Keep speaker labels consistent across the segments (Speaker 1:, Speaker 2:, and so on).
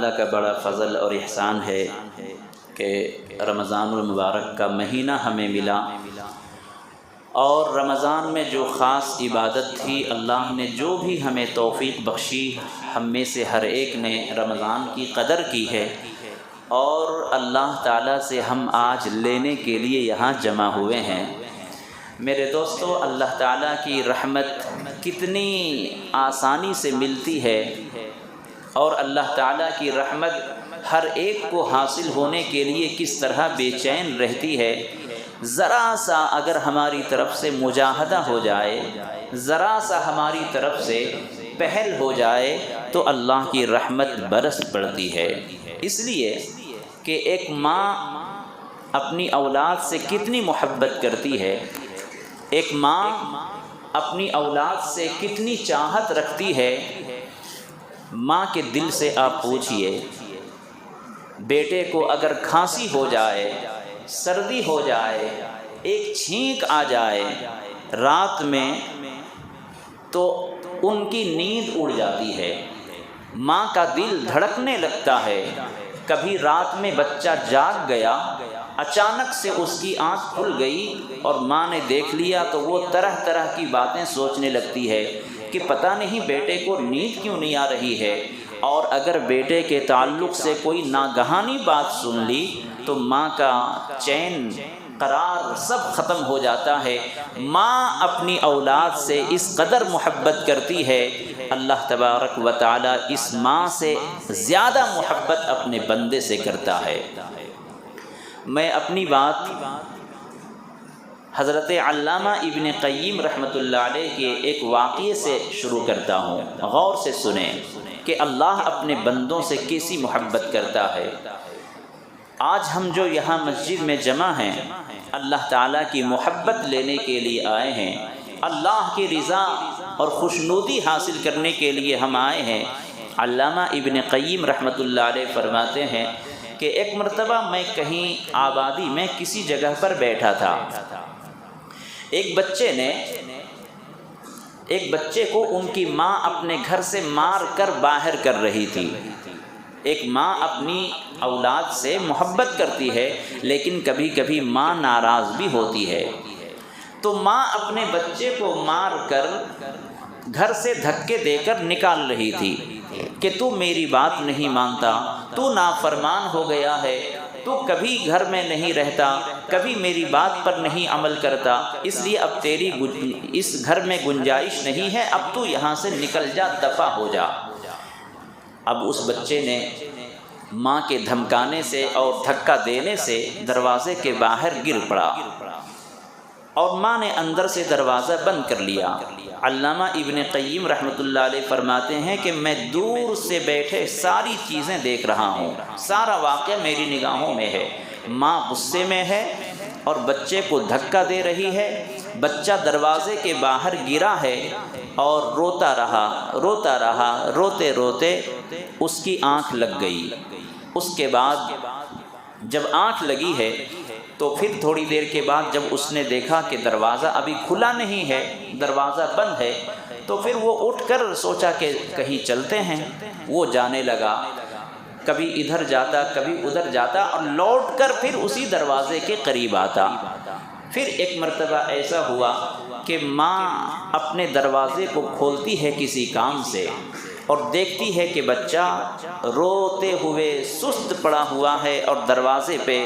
Speaker 1: تعالیٰ کا بڑا فضل اور احسان ہے کہ رمضان المبارک کا مہینہ ہمیں ملا، اور رمضان میں جو خاص عبادت تھی، اللہ نے جو بھی ہمیں توفیق بخشی، ہم میں سے ہر ایک نے رمضان کی قدر کی ہے، اور اللہ تعالیٰ سے ہم آج لینے کے لیے یہاں جمع ہوئے ہیں۔ میرے دوستو، اللہ تعالیٰ کی رحمت کتنی آسانی سے ملتی ہے، اور اللہ تعالیٰ کی رحمت ہر ایک کو حاصل ہونے کے لیے کس طرح بے چین رہتی ہے۔ ذرا سا اگر ہماری طرف سے مجاہدہ ہو جائے، ذرا سا ہماری طرف سے پہل ہو جائے تو اللہ کی رحمت برس پڑتی ہے۔ اس لیے کہ ایک ماں اپنی اولاد سے کتنی محبت کرتی ہے، ایک ماں اپنی اولاد سے کتنی چاہت رکھتی ہے۔ ماں کے دل سے آپ پوچھئے، بیٹے کو اگر کھانسی ہو جائے، سردی ہو جائے، ایک چھینک آ جائے رات میں، تو ان کی نیند اڑ جاتی ہے، ماں کا دل دھڑکنے لگتا ہے۔ کبھی رات میں بچہ جاگ گیا، اچانک سے اس کی آنکھ کھل گئی اور ماں نے دیکھ لیا تو وہ طرح طرح کی باتیں سوچنے لگتی ہے کہ پتہ نہیں بیٹے کو نیند کیوں نہیں آ رہی ہے، اور اگر بیٹے کے تعلق سے کوئی ناگہانی بات سن لی تو ماں کا چین قرار سب ختم ہو جاتا ہے۔ ماں اپنی اولاد سے اس قدر محبت کرتی ہے، اللہ تبارک و تعالی اس ماں سے زیادہ محبت اپنے بندے سے کرتا ہے۔ میں اپنی بات حضرت علامہ ابن قیم رحمۃ اللہ علیہ کے ایک واقعے سے شروع کرتا ہوں، غور سے سنیں کہ اللہ اپنے بندوں سے کیسی محبت کرتا ہے۔ آج ہم جو یہاں مسجد میں جمع ہیں، اللہ تعالیٰ کی محبت لینے کے لیے آئے ہیں، اللہ کی رضا اور خوشنودی حاصل کرنے کے لیے ہم آئے ہیں۔ علامہ ابن قیم رحمۃ اللہ علیہ فرماتے ہیں کہ ایک مرتبہ میں کہیں آبادی میں کسی جگہ پر بیٹھا تھا، ایک بچے کو ان کی ماں اپنے گھر سے مار کر باہر کر رہی تھی۔ ایک ماں اپنی اولاد سے محبت کرتی ہے، لیکن کبھی کبھی ماں ناراض بھی ہوتی ہے، تو ماں اپنے بچے کو مار کر گھر سے دھکے دے کر نکال رہی تھی کہ تو میری بات نہیں مانتا، تو نافرمان ہو گیا ہے، تو کبھی گھر میں نہیں رہتا، کبھی میری بات پر نہیں عمل کرتا، اس لیے اب تیری اس گھر میں گنجائش نہیں ہے، اب تو یہاں سے نکل جا، دفع ہو جا۔ اب اس بچے نے ماں کے دھمکانے سے اور دھکا دینے سے دروازے کے باہر گر پڑا، اور ماں نے اندر سے دروازہ بند کر لیا۔ علامہ ابن قیم رحمۃ اللہ علیہ فرماتے ہیں کہ میں دور سے بیٹھے ساری چیزیں دیکھ رہا ہوں، سارا واقعہ میری نگاہوں میں ہے۔ ماں غصے میں ہے اور بچے کو دھکا دے رہی ہے، بچہ دروازے کے باہر گرا ہے اور روتا رہا، روتے روتے اس کی آنکھ لگ گئی۔ اس کے بعد جب آنکھ لگی ہے تو پھر تھوڑی دیر کے بعد جب اس نے دیکھا کہ دروازہ ابھی کھلا نہیں ہے، دروازہ بند ہے، تو پھر وہ اٹھ کر سوچا کہ کہیں چلتے ہیں۔ وہ جانے لگا، کبھی ادھر جاتا کبھی ادھر جاتا، اور لوٹ کر پھر اسی دروازے کے قریب آتا۔ پھر ایک مرتبہ ایسا ہوا کہ ماں اپنے دروازے کو کھولتی ہے کسی کام سے، اور دیکھتی ہے کہ بچہ روتے ہوئے سست پڑا ہوا ہے اور دروازے پہ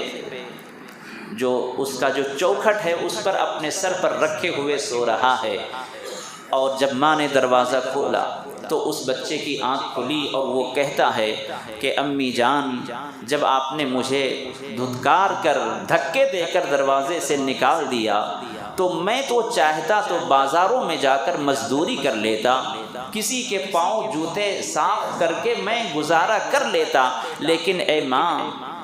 Speaker 1: جو اس کا جو چوکھٹ ہے اس پر اپنے سر پر رکھے ہوئے سو رہا ہے۔ اور جب ماں نے دروازہ کھولا تو اس بچے کی آنکھ کھلی اور وہ کہتا ہے کہ امی جان، جب آپ نے مجھے دھتکار کر دھکے دے کر دروازے سے نکال دیا تو میں تو چاہتا تو بازاروں میں جا کر مزدوری کر لیتا، کسی کے پاؤں جوتے صاف کر کے میں گزارا کر لیتا، لیکن اے ماں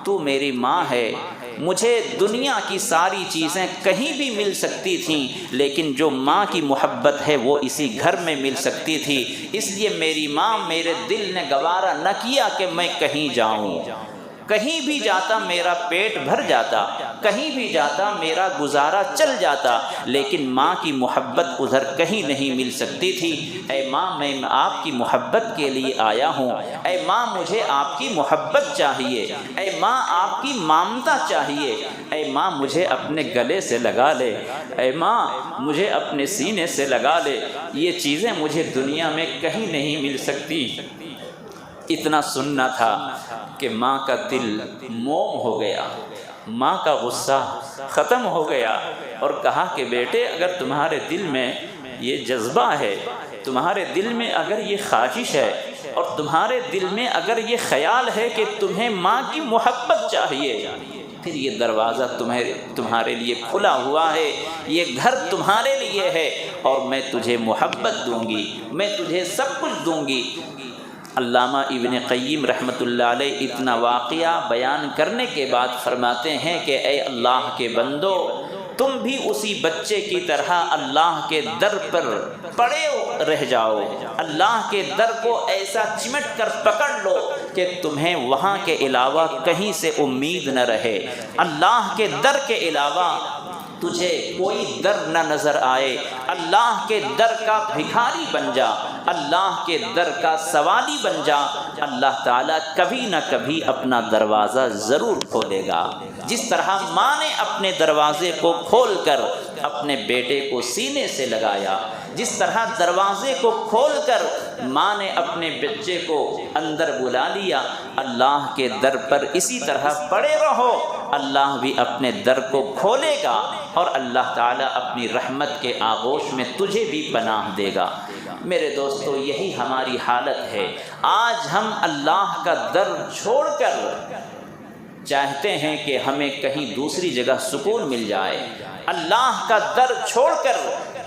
Speaker 1: تو میری ماں ہے، مجھے دنیا کی ساری چیزیں کہیں بھی مل سکتی تھیں، لیکن جو ماں کی محبت ہے وہ اسی گھر میں مل سکتی تھی، اس لیے میری ماں، میرے دل نے گوارا نہ کیا کہ میں کہیں جاؤں۔ کہیں بھی جاتا میرا پیٹ بھر جاتا، کہیں بھی جاتا میرا گزارا چل جاتا، لیکن ماں کی محبت ادھر کہیں نہیں مل سکتی تھی۔ اے ماں، میں آپ کی محبت کے لیے آیا ہوں، اے ماں مجھے آپ کی محبت چاہیے، اے ماں آپ کی ممتا چاہیے، اے ماں مجھے اپنے گلے سے لگا لے، اے ماں مجھے اپنے سینے سے لگا لے، یہ چیزیں مجھے دنیا میں کہیں نہیں مل سکتی۔ اتنا سننا تھا کہ ماں کا دل موم ہو گیا، ماں کا غصہ ختم ہو گیا، اور کہا کہ بیٹے اگر تمہارے دل میں یہ جذبہ ہے، تمہارے دل میں اگر یہ خواہش ہے، اور تمہارے دل میں اگر یہ خیال ہے کہ تمہیں ماں کی محبت چاہیے، پھر یہ دروازہ تمہارے لیے کھلا ہوا ہے، یہ گھر تمہارے لیے ہے، اور میں تجھے محبت دوں گی، میں تجھے سب کچھ دوں گی۔ علامہ ابن قیم رحمۃ اللہ علیہ اتنا واقعہ بیان کرنے کے بعد فرماتے ہیں کہ اے اللہ کے بندو، تم بھی اسی بچے کی طرح اللہ کے در پر پڑے رہ جاؤ، اللہ کے در کو ایسا چمٹ کر پکڑ لو کہ تمہیں وہاں کے علاوہ کہیں سے امید نہ رہے، اللہ کے در کے علاوہ تجھے کوئی در نہ نظر آئے، اللہ کے در کا بھکاری بن جا، اللہ کے در کا سوالی بن جا، اللہ تعالیٰ کبھی نہ کبھی اپنا دروازہ ضرور کھولے گا۔ جس طرح ماں نے اپنے دروازے کو کھول کر اپنے بیٹے کو سینے سے لگایا، جس طرح دروازے کو کھول کر ماں نے اپنے بچے کو اندر بلا لیا، اللہ کے در پر اسی طرح پڑے رہو، اللہ بھی اپنے در کو کھولے گا، اور اللہ تعالیٰ اپنی رحمت کے آغوش میں تجھے بھی پناہ دے گا۔ میرے دوستو، یہی ہماری حالت ہے۔ آج ہم اللہ کا در چھوڑ کر چاہتے ہیں کہ ہمیں کہیں دوسری جگہ سکون مل جائے، اللہ کا در چھوڑ کر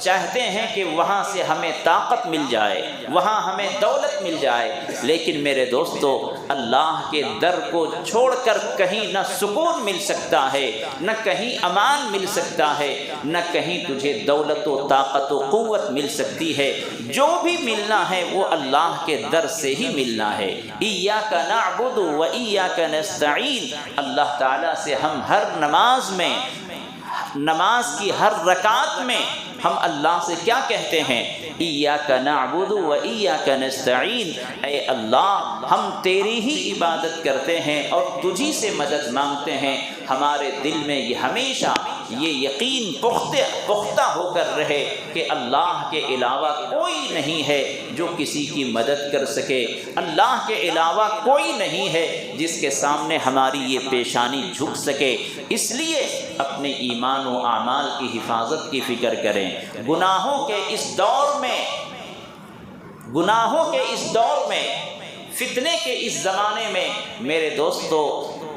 Speaker 1: چاہتے ہیں کہ وہاں سے ہمیں طاقت مل جائے، وہاں ہمیں دولت مل جائے، لیکن میرے دوستو، اللہ کے در کو چھوڑ کر کہیں نہ سکون مل سکتا ہے، نہ کہیں امان مل سکتا ہے، نہ کہیں تجھے دولت و طاقت و قوت مل سکتی ہے۔ جو بھی ملنا ہے وہ اللہ کے در سے ہی ملنا ہے۔ ایاک نعبد و ایاک نستعین، اللہ تعالیٰ سے ہم ہر نماز کی ہر رکعت میں ہم اللہ سے کیا کہتے ہیں؟ ایاک نعبد و ایاک نستعین، اے اللہ ہم تیری ہی عبادت کرتے ہیں اور تجھی سے مدد مانگتے ہیں۔ ہمارے دل میں یہ ہمیشہ یہ یقین پختہ ہو کر رہے کہ اللہ کے علاوہ کوئی نہیں ہے جو کسی کی مدد کر سکے، اللہ کے علاوہ کوئی نہیں ہے جس کے سامنے ہماری یہ پیشانی جھک سکے۔ اس لیے اپنے ایمان و اعمال کی حفاظت کی فکر کریں۔ گناہوں کے اس دور میں فتنے کے اس زمانے میں میرے دوستو،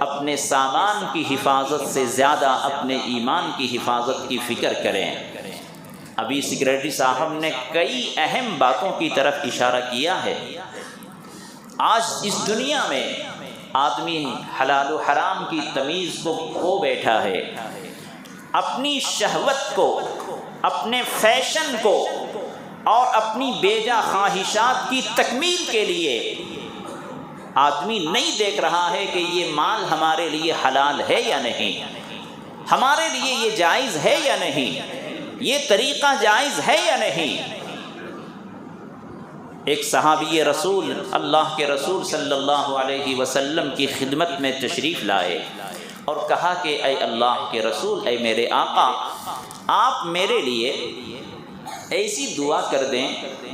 Speaker 1: اپنے سامان کی حفاظت سے زیادہ اپنے ایمان کی حفاظت کی فکر کریں۔ ابھی سیکریٹری صاحب نے کئی اہم باتوں کی طرف اشارہ کیا ہے۔ آج اس دنیا میں آدمی حلال و حرام کی تمیز کو کھو بیٹھا ہے، اپنی شہوت کو، اپنے فیشن کو اور اپنی بیجا خواہشات کی تکمیل کے لیے آدمی نہیں دیکھ رہا ہے کہ یہ مال ہمارے لیے حلال ہے یا نہیں، ہمارے لیے یہ جائز ہے یا نہیں، یہ طریقہ جائز ہے یا نہیں۔ ایک صحابی رسول، اللہ کے رسول صلی اللہ علیہ وسلم کی خدمت میں تشریف لائے اور کہا کہ اے اللہ کے رسول، اے میرے آقا، آپ میرے لیے ایسی دعا کر دیں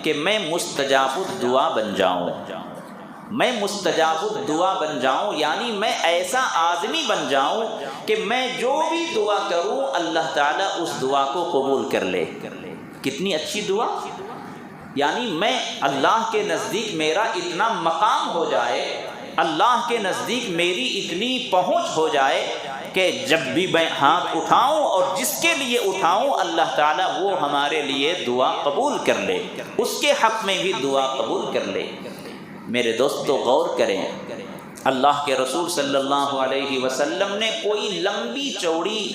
Speaker 1: کہ میں مستجاب الدعا بن جاؤں، میں مستجاب الدعا بن جاؤں، یعنی میں ایسا آدمی بن جاؤں کہ میں جو بھی دعا کروں اللہ تعالیٰ اس دعا کو قبول کر لے۔ کتنی اچھی دعا! یعنی میں اللہ کے نزدیک میرا اتنا مقام ہو جائے، اللہ کے نزدیک میری اتنی پہنچ ہو جائے کہ جب بھی میں ہاتھ اٹھاؤں اور جس کے لیے اٹھاؤں اللہ تعالیٰ وہ ہمارے لیے دعا قبول کر لے، اس کے حق میں بھی دعا قبول کر لے۔ میرے دوستو غور کریں، اللہ کے رسول صلی اللہ علیہ وسلم نے کوئی لمبی چوڑی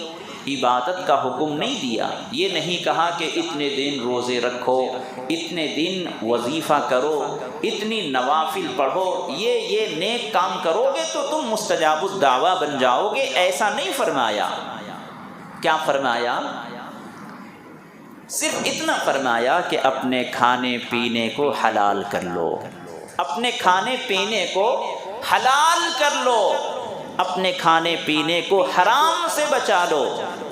Speaker 1: عبادت کا حکم نہیں دیا، یہ نہیں کہا کہ اتنے دن روزے رکھو، اتنے دن وظیفہ کرو، اتنی نوافل پڑھو، یہ نیک کام کرو گے تو تم مستجاب الدعویٰ بن جاؤ گے، ایسا نہیں فرمایا۔ کیا فرمایا؟ صرف اتنا فرمایا کہ اپنے کھانے پینے کو حلال کر لو، اپنے کھانے پینے کو حلال کر لو، اپنے کھانے پینے کو حرام سے بچا لو،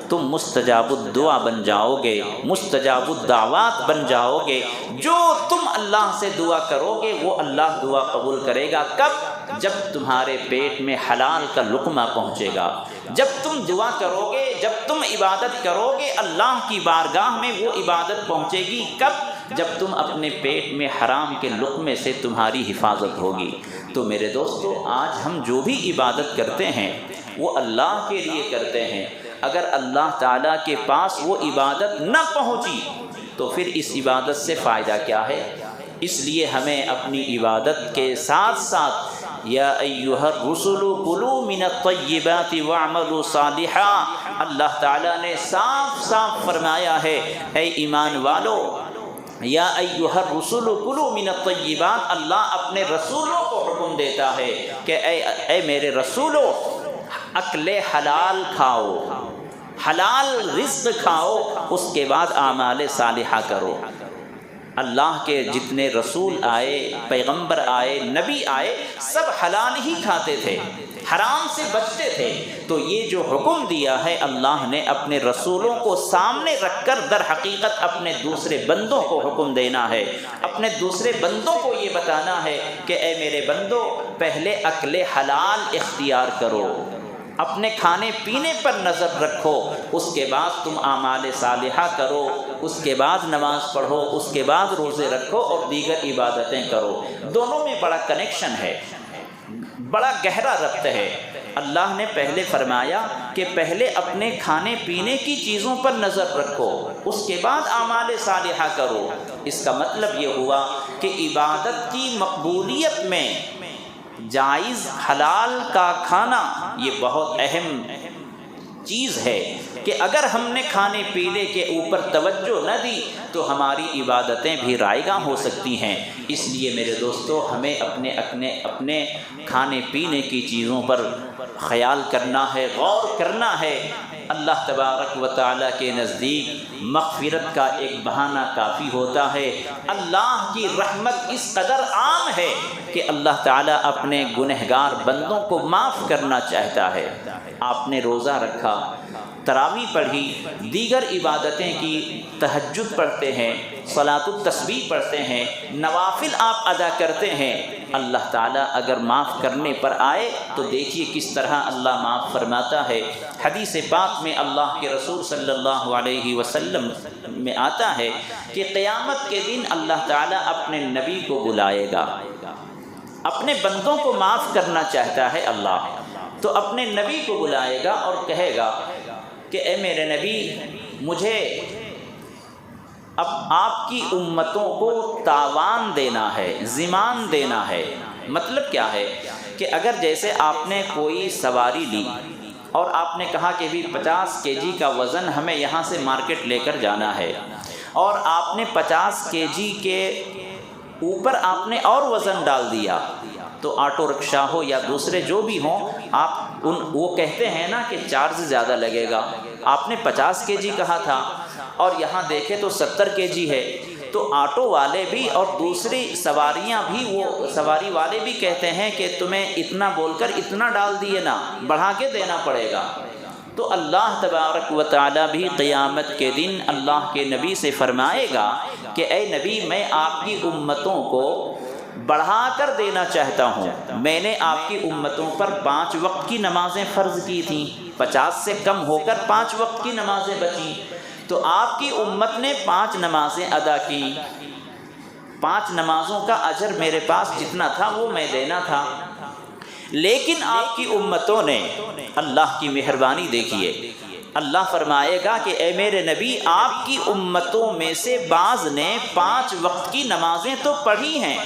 Speaker 1: تم مستجاب الدعا بن جاؤ گے، مستجاب الدعوات بن جاؤ گے۔ جو تم اللہ سے دعا کرو گے وہ اللہ دعا قبول کرے گا۔ کب؟ جب تمہارے پیٹ میں حلال کا لقمہ پہنچے گا، جب تم دعا کرو گے، جب تم عبادت کرو گے، اللہ کی بارگاہ میں وہ عبادت پہنچے گی۔ کب؟ جب تم اپنے پیٹ میں حرام کے لقمے سے تمہاری حفاظت ہوگی۔ تو میرے دوستو، آج ہم جو بھی عبادت کرتے ہیں وہ اللہ کے لیے کرتے ہیں۔ اگر اللہ تعالیٰ کے پاس وہ عبادت نہ پہنچی تو پھر اس عبادت سے فائدہ کیا ہے؟ اس لیے ہمیں اپنی عبادت کے ساتھ ساتھ یا ایھا الرسل کلوا من الطیبات واعملوا صالحا، اللہ تعالیٰ نے صاف صاف فرمایا ہے، اے ایمان والو، یا ایھا الرسل کلوا من الطیبات، اللہ اپنے رسولوں کو حکم دیتا ہے کہ اے میرے رسولو، اکل حلال کھاؤ، حلال رزق کھاؤ، اس کے بعد اعمال صالحہ کرو۔ اللہ کے جتنے رسول آئے، پیغمبر آئے، نبی آئے، سب حلال ہی کھاتے تھے، حرام سے بچتے تھے۔ تو یہ جو حکم دیا ہے اللہ نے اپنے رسولوں کو سامنے رکھ کر، در حقیقت اپنے دوسرے بندوں کو حکم دینا ہے، اپنے دوسرے بندوں کو یہ بتانا ہے کہ اے میرے بندو، پہلے اکل حلال اختیار کرو، اپنے کھانے پینے پر نظر رکھو، اس کے بعد تم اعمال صالحہ کرو، اس کے بعد نماز پڑھو، اس کے بعد روزے رکھو اور دیگر عبادتیں کرو۔ دونوں میں بڑا کنیکشن ہے، بڑا گہرا ربط ہے۔ اللہ نے پہلے فرمایا کہ پہلے اپنے کھانے پینے کی چیزوں پر نظر رکھو، اس کے بعد اعمال صالحہ کرو۔ اس کا مطلب یہ ہوا کہ عبادت کی مقبولیت میں جائز حلال کا کھانا یہ بہت اہم چیز ہے کہ اگر ہم نے کھانے پینے کے اوپر توجہ نہ دی تو ہماری عبادتیں بھی رائگاں ہو سکتی ہیں۔ اس لیے میرے دوستو، ہمیں اپنے کھانے پینے کی چیزوں پر خیال کرنا ہے، غور کرنا ہے۔ اللہ تبارک و تعالیٰ کے نزدیک مغفرت کا ایک بہانہ کافی ہوتا ہے۔ اللہ کی رحمت اس قدر عام ہے کہ اللہ تعالیٰ اپنے گنہگار بندوں کو معاف کرنا چاہتا ہے۔ آپ نے روزہ رکھا، تراویح پڑھی، دیگر عبادتیں کی، تہجد پڑھتے ہیں، صلاۃ التسبیح پڑھتے ہیں، نوافل آپ ادا کرتے ہیں، اللہ تعالیٰ اگر معاف کرنے پر آئے تو دیکھیے کس طرح اللہ معاف فرماتا ہے۔ حدیث پاک میں اللہ کے رسول صلی اللہ علیہ وسلم میں آتا ہے کہ قیامت کے دن اللہ تعالیٰ اپنے نبی کو بلائے گا، اپنے بندوں کو معاف کرنا چاہتا ہے اللہ، تو اپنے نبی کو بلائے گا اور کہے گا کہ اے میرے نبی، مجھے اب آپ کی امتوں کو تاوان دینا ہے، زمان دینا ہے۔ مطلب کیا ہے کہ اگر جیسے آپ نے کوئی سواری لی اور آپ نے کہا کہ بھی 50 kg کا وزن ہمیں یہاں سے مارکیٹ لے کر جانا ہے، اور آپ نے 50 kg کے اوپر آپ نے اور وزن ڈال دیا، تو آٹو رکشہ ہو یا دوسرے جو بھی ہوں، وہ کہتے ہیں نا کہ چارج زیادہ لگے گا۔ آپ نے 50 kg کہا تھا اور یہاں دیکھے تو 70 kg ہے، تو آٹو والے بھی اور دوسری سواریاں بھی، وہ سواری والے بھی کہتے ہیں کہ تمہیں اتنا بول کر اتنا ڈال دیے نا، بڑھا کے دینا پڑے گا۔ تو اللہ تبارک و تعالیٰ بھی قیامت کے دن اللہ کے نبی سے فرمائے گا کہ اے نبی، میں آپ کی امتوں کو بڑھا کر دینا چاہتا ہوں۔ میں نے آپ کی امتوں پر 5 وقت کی نمازیں فرض کی تھیں، 50 سے کم ہو کر 5 وقت کی نمازیں بچیں، تو آپ کی امت نے 5 نمازیں ادا کی، 5 نمازوں کا اجر میرے پاس جتنا تھا وہ میں دینا تھا، لیکن آپ کی امتوں نے، اللہ کی مہربانی دیکھیے، اللہ فرمائے گا کہ اے میرے نبی، آپ کی امتوں میں سے بعض نے 5 وقت کی نمازیں تو پڑھی ہیں،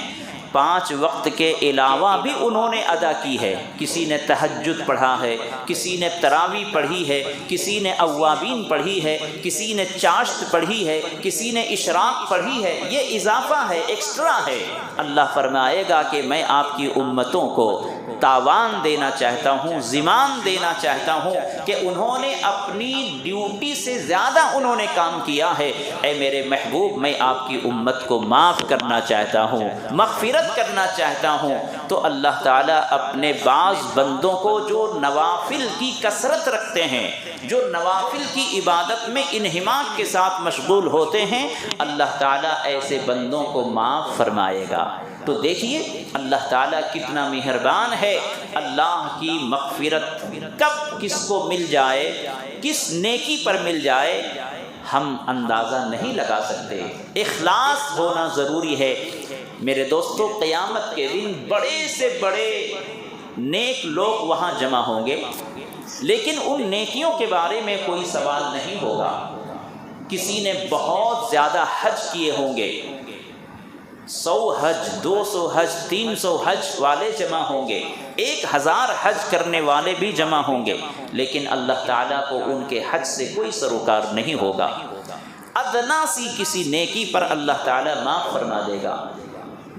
Speaker 1: 5 وقت کے علاوہ بھی انہوں نے ادا کی ہے۔ کسی نے تہجد پڑھا ہے، کسی نے تراویح پڑھی ہے، کسی نے اوابین پڑھی ہے، کسی نے چاشت پڑھی ہے، کسی نے اشراق پڑھی ہے۔ یہ اضافہ ہے، ایکسٹرا ہے۔ اللہ فرمائے گا کہ میں آپ کی امتوں کو تاوان دینا چاہتا ہوں، زمام دینا چاہتا ہوں کہ انہوں نے اپنی ڈیوٹی سے زیادہ انہوں نے کام کیا ہے۔ اے میرے محبوب، میں آپ کی امت کو معاف کرنا چاہتا ہوں، مغفرت کرنا چاہتا ہوں۔ تو اللہ تعالیٰ اپنے بعض بندوں کو جو نوافل کی کثرت رکھتے ہیں، جو نوافل کی عبادت میں انہماک کے ساتھ مشغول ہوتے ہیں، اللہ تعالیٰ ایسے بندوں کو معاف فرمائے گا۔ تو دیکھیے اللہ تعالیٰ کتنا مہربان ہے۔ اللہ کی مغفرت کب کس کو مل جائے، کس نیکی پر مل جائے، ہم اندازہ نہیں لگا سکتے۔ اخلاص ہونا ضروری ہے۔ میرے دوستو، قیامت کے دن بڑے سے بڑے نیک لوگ وہاں جمع ہوں گے، لیکن ان نیکیوں کے بارے میں کوئی سوال نہیں ہوگا۔ کسی نے بہت زیادہ حج کیے ہوں گے، 100 حج، 200 حج، 300 حج والے جمع ہوں گے، 1000 حج کرنے والے بھی جمع ہوں گے، لیکن اللہ تعالیٰ کو ان کے حج سے کوئی سروکار نہیں ہوگا۔ ادنا سی کسی نیکی پر اللہ تعالیٰ معاف فرما دے گا۔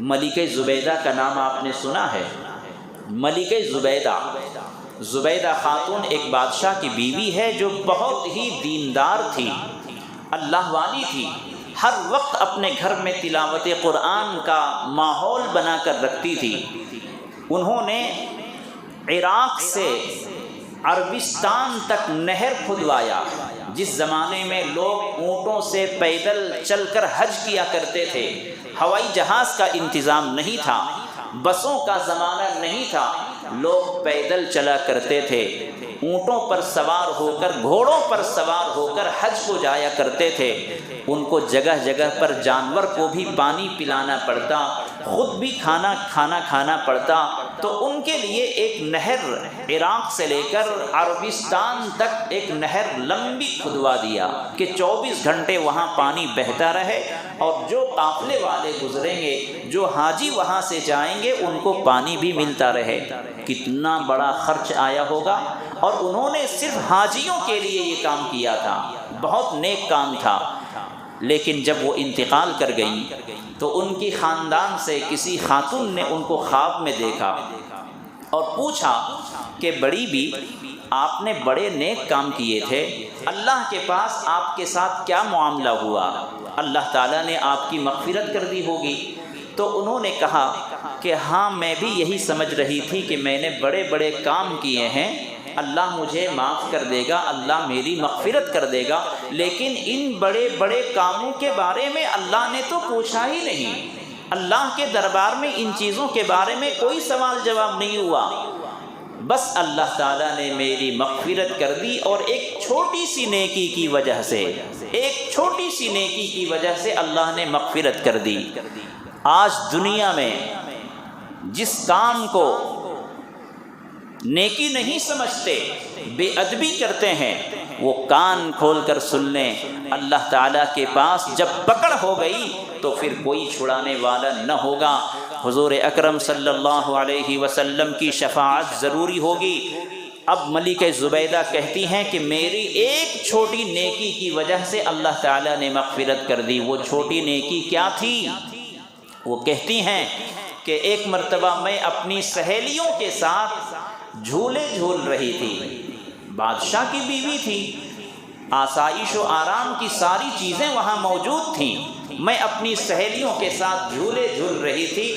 Speaker 1: ملکہ زبیدہ کا نام آپ نے سنا ہے؟ ملکہ زبیدہ خاتون ایک بادشاہ کی بیوی ہے جو بہت ہی دیندار تھی، اللہ والی تھی، ہر وقت اپنے گھر میں تلاوت قرآن کا ماحول بنا کر رکھتی تھی۔ انہوں نے عراق سے عربستان تک نہر کھدوایا۔ جس زمانے میں لوگ اونٹوں سے پیدل چل کر حج کیا کرتے تھے، ہوائی جہاز کا انتظام نہیں تھا، بسوں کا زمانہ نہیں تھا، لوگ پیدل چلا کرتے تھے، اونٹوں پر سوار ہو کر، گھوڑوں پر سوار ہو کر حج کو جایا کرتے تھے۔ ان کو جگہ جگہ پر جانور کو بھی پانی پلانا پڑتا، خود بھی کھانا پڑتا۔ تو ان کے لیے ایک نہر عراق سے لے کر عربستان تک ایک نہر لمبی کھدوا دیا کہ 24 گھنٹے وہاں پانی بہتا رہے، اور جو قافلے والے گزریں گے، جو حاجی وہاں سے جائیں گے، ان کو پانی بھی ملتا رہے۔ کتنا بڑا خرچ آیا ہوگا، اور انہوں نے صرف حاجیوں کے لیے یہ کام کیا تھا، بہت نیک کام تھا۔ لیکن جب وہ انتقال کر گئیں تو ان کی خاندان سے کسی خاتون نے ان کو خواب میں دیکھا اور پوچھا کہ بڑی بھی، آپ نے بڑے نیک کام کیے تھے، اللہ کے پاس آپ کے ساتھ کیا معاملہ ہوا؟ اللہ تعالیٰ نے آپ کی مغفرت کر دی ہوگی۔ تو انہوں نے کہا کہ ہاں، میں بھی یہی سمجھ رہی تھی کہ میں نے بڑے بڑے کام کیے ہیں، اللہ مجھے معاف کر دے گا، اللہ میری مغفرت کر دے گا، لیکن ان بڑے بڑے کاموں کے بارے میں اللہ نے تو پوچھا ہی نہیں۔ اللہ کے دربار میں ان چیزوں کے بارے میں کوئی سوال جواب نہیں ہوا۔ بس اللہ تعالیٰ نے میری مغفرت کر دی، اور ایک چھوٹی سی نیکی کی وجہ سے، ایک چھوٹی سی نیکی کی وجہ سے اللہ نے مغفرت کر دی۔ آج دنیا میں جس کام کو نیکی نہیں سمجھتے، بے ادبی کرتے ہیں، وہ کان کھول کر سن لیں، اللہ تعالیٰ کے پاس جب پکڑ ہو گئی تو پھر کوئی چھڑانے والا نہ ہوگا۔ حضور اکرم صلی اللہ علیہ وسلم کی شفاعت ضروری ہوگی۔ اب ملکہ زبیدہ کہتی ہیں کہ میری ایک چھوٹی نیکی کی وجہ سے اللہ تعالیٰ نے مغفرت کر دی۔ وہ چھوٹی نیکی کیا تھی؟ وہ کہتی ہیں کہ ایک مرتبہ میں اپنی سہیلیوں کے ساتھ جھولے جھول رہی تھی، بادشاہ کی بیوی تھی، آسائش و آرام کی ساری چیزیں وہاں موجود تھیں، میں اپنی سہیلیوں کے ساتھ جھولے جھول رہی تھی،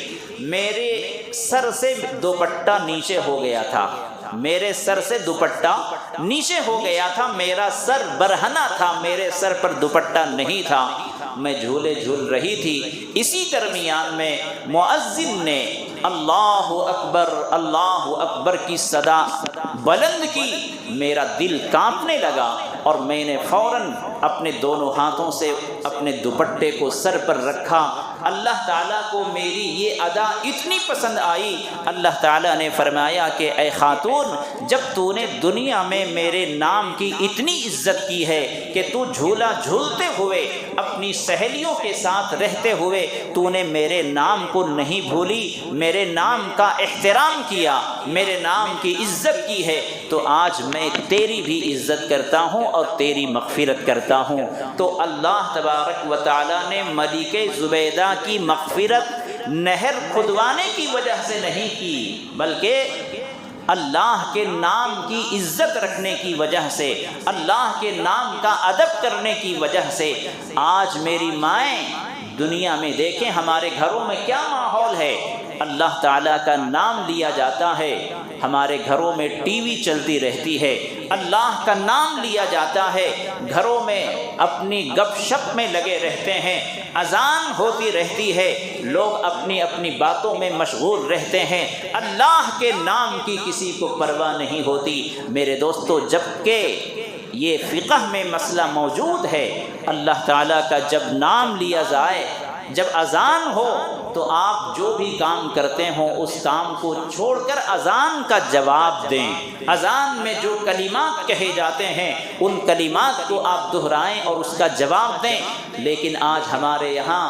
Speaker 1: میرے سر سے دوپٹہ نیچے ہو گیا تھا، میرے سر سے دوپٹہ نیچے ہو گیا تھا، میرا سر برہنہ تھا، میرے سر پر دوپٹہ نہیں تھا، میں جھولے جھول رہی تھی۔ اسی درمیان میں مؤذن نے اللہ اکبر کی صدا بلند کی، میرا دل کانپنے لگا، اور میں نے فوراً اپنے دونوں ہاتھوں سے اپنے دوپٹے کو سر پر رکھا، اللہ تعالیٰ کو میری یہ ادا اتنی پسند آئی، اللہ تعالیٰ نے فرمایا کہ اے خاتون، جب تو نے دنیا میں میرے نام کی اتنی عزت کی ہے کہ تو جھولا جھولتے ہوئے اپنی سہیلیوں کے ساتھ رہتے ہوئے تو نے میرے نام کو نہیں بھولی، میرے نام کا احترام کیا، میرے نام کی عزت کی ہے، تو آج میں تیری بھی عزت کرتا ہوں اور تیری مغفرت کرتا ہوں۔ تو اللہ تبارک و تعالیٰ نے ملکہ زبیدہ کی مغفرت نہر کھدوانے کی وجہ سے نہیں کی، بلکہ اللہ کے نام کی عزت رکھنے کی وجہ سے، اللہ کے نام کا ادب کرنے کی وجہ سے۔ آج میری مائیں دنیا میں دیکھیں ہمارے گھروں میں کیا ماحول ہے، اللہ تعالیٰ کا نام لیا جاتا ہے، ہمارے گھروں میں ٹی وی چلتی رہتی ہے، اللہ کا نام لیا جاتا ہے، گھروں میں اپنی گپ شپ میں لگے رہتے ہیں، اذان ہوتی رہتی ہے، لوگ اپنی اپنی باتوں میں مشغول رہتے ہیں، اللہ کے نام کی کسی کو پرواہ نہیں ہوتی۔ میرے دوستو، جبکہ یہ فقہ میں مسئلہ موجود ہے، اللہ تعالیٰ کا جب نام لیا جائے، جب اذان ہو تو آپ جو بھی کام کرتے ہوں اس کام کو چھوڑ کر اذان کا جواب دیں، اذان میں جو کلمات کہے جاتے ہیں ان کلمات کو آپ دہرائیں اور اس کا جواب دیں۔ لیکن آج ہمارے یہاں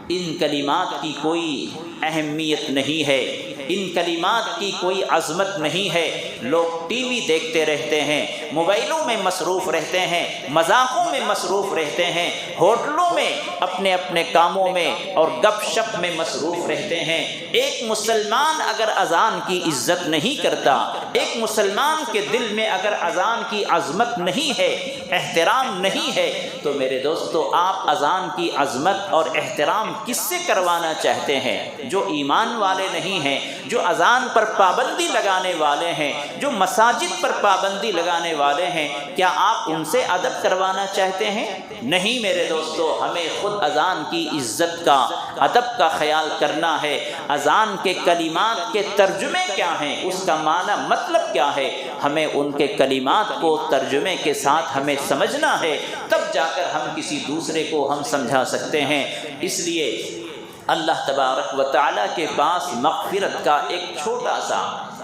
Speaker 1: ان کلمات کی کوئی اہمیت نہیں ہے، ان کلمات کی کوئی عظمت نہیں ہے، لوگ ٹی وی دیکھتے رہتے ہیں، موبائلوں میں مصروف رہتے ہیں، مذاقوں میں مصروف رہتے ہیں، ہوٹلوں میں اپنے اپنے کاموں میں اور گپ شپ میں مصروف رہتے ہیں۔ ایک مسلمان اگر اذان کی عزت نہیں کرتا، ایک مسلمان کے دل میں اگر اذان کی عظمت نہیں ہے، احترام نہیں ہے، تو میرے دوستو آپ اذان کی عظمت اور احترام کس سے کروانا چاہتے ہیں؟ جو ایمان والے نہیں ہیں، جو اذان پر پابندی لگانے والے ہیں، جو مساجد پر پابندی لگانے والے ہیں، کیا آپ ان سے ادب کروانا چاہتے ہیں؟ نہیں میرے دوستو، ہمیں خود اذان کی عزت کا، ادب کا خیال کرنا ہے۔ اذان کے کلمات کے ترجمے کیا ہیں، اس کا معنی مطلب کیا ہے، ہمیں ان کے کلمات کو ترجمے کے ساتھ ہمیں سمجھنا ہے، تب جا کر ہم کسی دوسرے کو ہم سمجھا سکتے ہیں۔ اس لیے اللہ تبارک و تعالیٰ کے پاس مغفرت کا ایک چھوٹا سا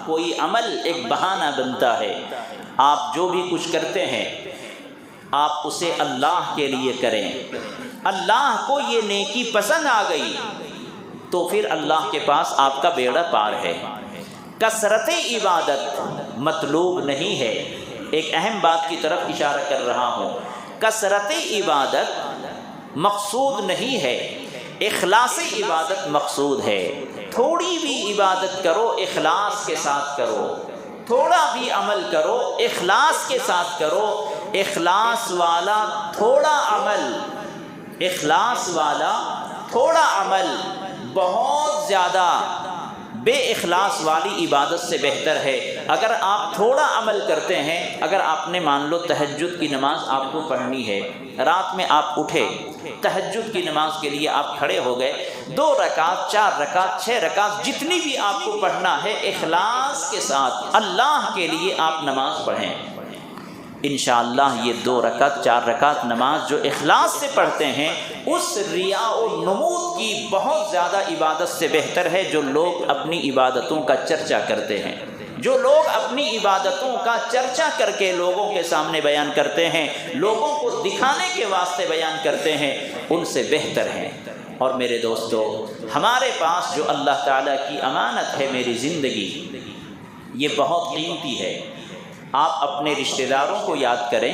Speaker 1: کوئی عمل ایک بہانہ بنتا ہے۔ آپ جو بھی کچھ کرتے ہیں آپ اسے اللہ کے لیے کریں، اللہ کو یہ نیکی پسند آ گئی تو پھر اللہ کے پاس آپ کا بیڑا پار ہے۔ کثرت عبادت مطلوب نہیں ہے، ایک اہم بات کی طرف اشارہ کر رہا ہوں، کثرت عبادت مقصود نہیں ہے، اخلاص عبادت مقصود ہے۔ تھوڑی بھی عبادت کرو اخلاص کے ساتھ کرو، تھوڑا بھی عمل کرو اخلاص کے ساتھ کرو۔ اخلاص والا تھوڑا عمل، اخلاص والا تھوڑا عمل بہت زیادہ بے اخلاص والی عبادت سے بہتر ہے۔ اگر آپ تھوڑا عمل کرتے ہیں، اگر آپ نے مان لو تہجد کی نماز آپ کو پڑھنی ہے، رات میں آپ اٹھے تہجد کی نماز کے لیے آپ کھڑے ہو گئے، 2 رکعت 4 رکعت 6 رکعت جتنی بھی آپ کو پڑھنا ہے اخلاص کے ساتھ اللہ کے لیے آپ نماز پڑھیں، انشاءاللہ یہ 2 رکعت 4 رکعت نماز جو اخلاص سے پڑھتے ہیں اس ریاء و نمود کی بہت زیادہ عبادت سے بہتر ہے جو لوگ اپنی عبادتوں کا چرچا کرتے ہیں، جو لوگ اپنی عبادتوں کا چرچا کر کے لوگوں کے سامنے بیان کرتے ہیں، لوگوں کو دکھانے کے واسطے بیان کرتے ہیں، ان سے بہتر ہیں۔ اور میرے دوستو، ہمارے پاس جو اللہ تعالیٰ کی امانت ہے میری زندگی، یہ بہت قیمتی ہے۔ آپ اپنے رشتہ داروں کو یاد کریں،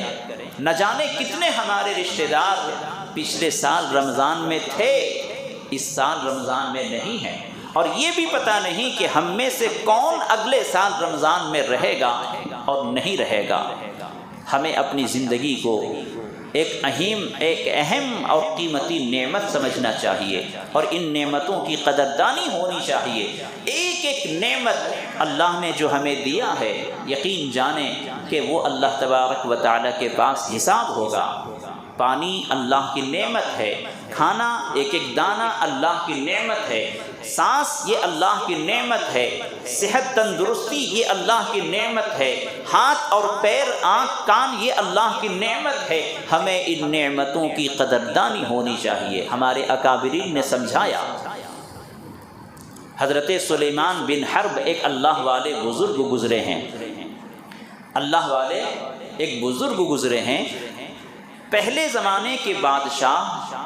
Speaker 1: نہ جانے کتنے ہمارے رشتہ دار پچھلے سال رمضان میں تھے، اس سال رمضان میں نہیں ہیں، اور یہ بھی پتہ نہیں کہ ہم میں سے کون اگلے سال رمضان میں رہے گا اور نہیں رہے گا۔ ہمیں اپنی زندگی کو ایک اہم اور قیمتی نعمت سمجھنا چاہیے اور ان نعمتوں کی قدردانی ہونی چاہیے۔ ایک ایک نعمت اللہ نے جو ہمیں دیا ہے، یقین جانیں کہ وہ اللہ تبارک و تعالیٰ کے پاس حساب ہوگا۔ پانی اللہ کی نعمت ہے، کھانا ایک ایک دانہ اللہ کی نعمت ہے، سانس یہ اللہ کی نعمت ہے، صحت تندرستی یہ اللہ کی نعمت ہے، ہاتھ اور پیر آنکھ کان یہ اللہ کی نعمت ہے۔ ہمیں ان نعمتوں کی قدردانی ہونی چاہیے۔ ہمارے اکابرین نے سمجھایا۔ حضرت سلیمان بن حرب ایک اللہ والے بزرگ گزرے ہیں، اللہ والے ایک بزرگ گزرے ہیں۔ پہلے زمانے کے بادشاہ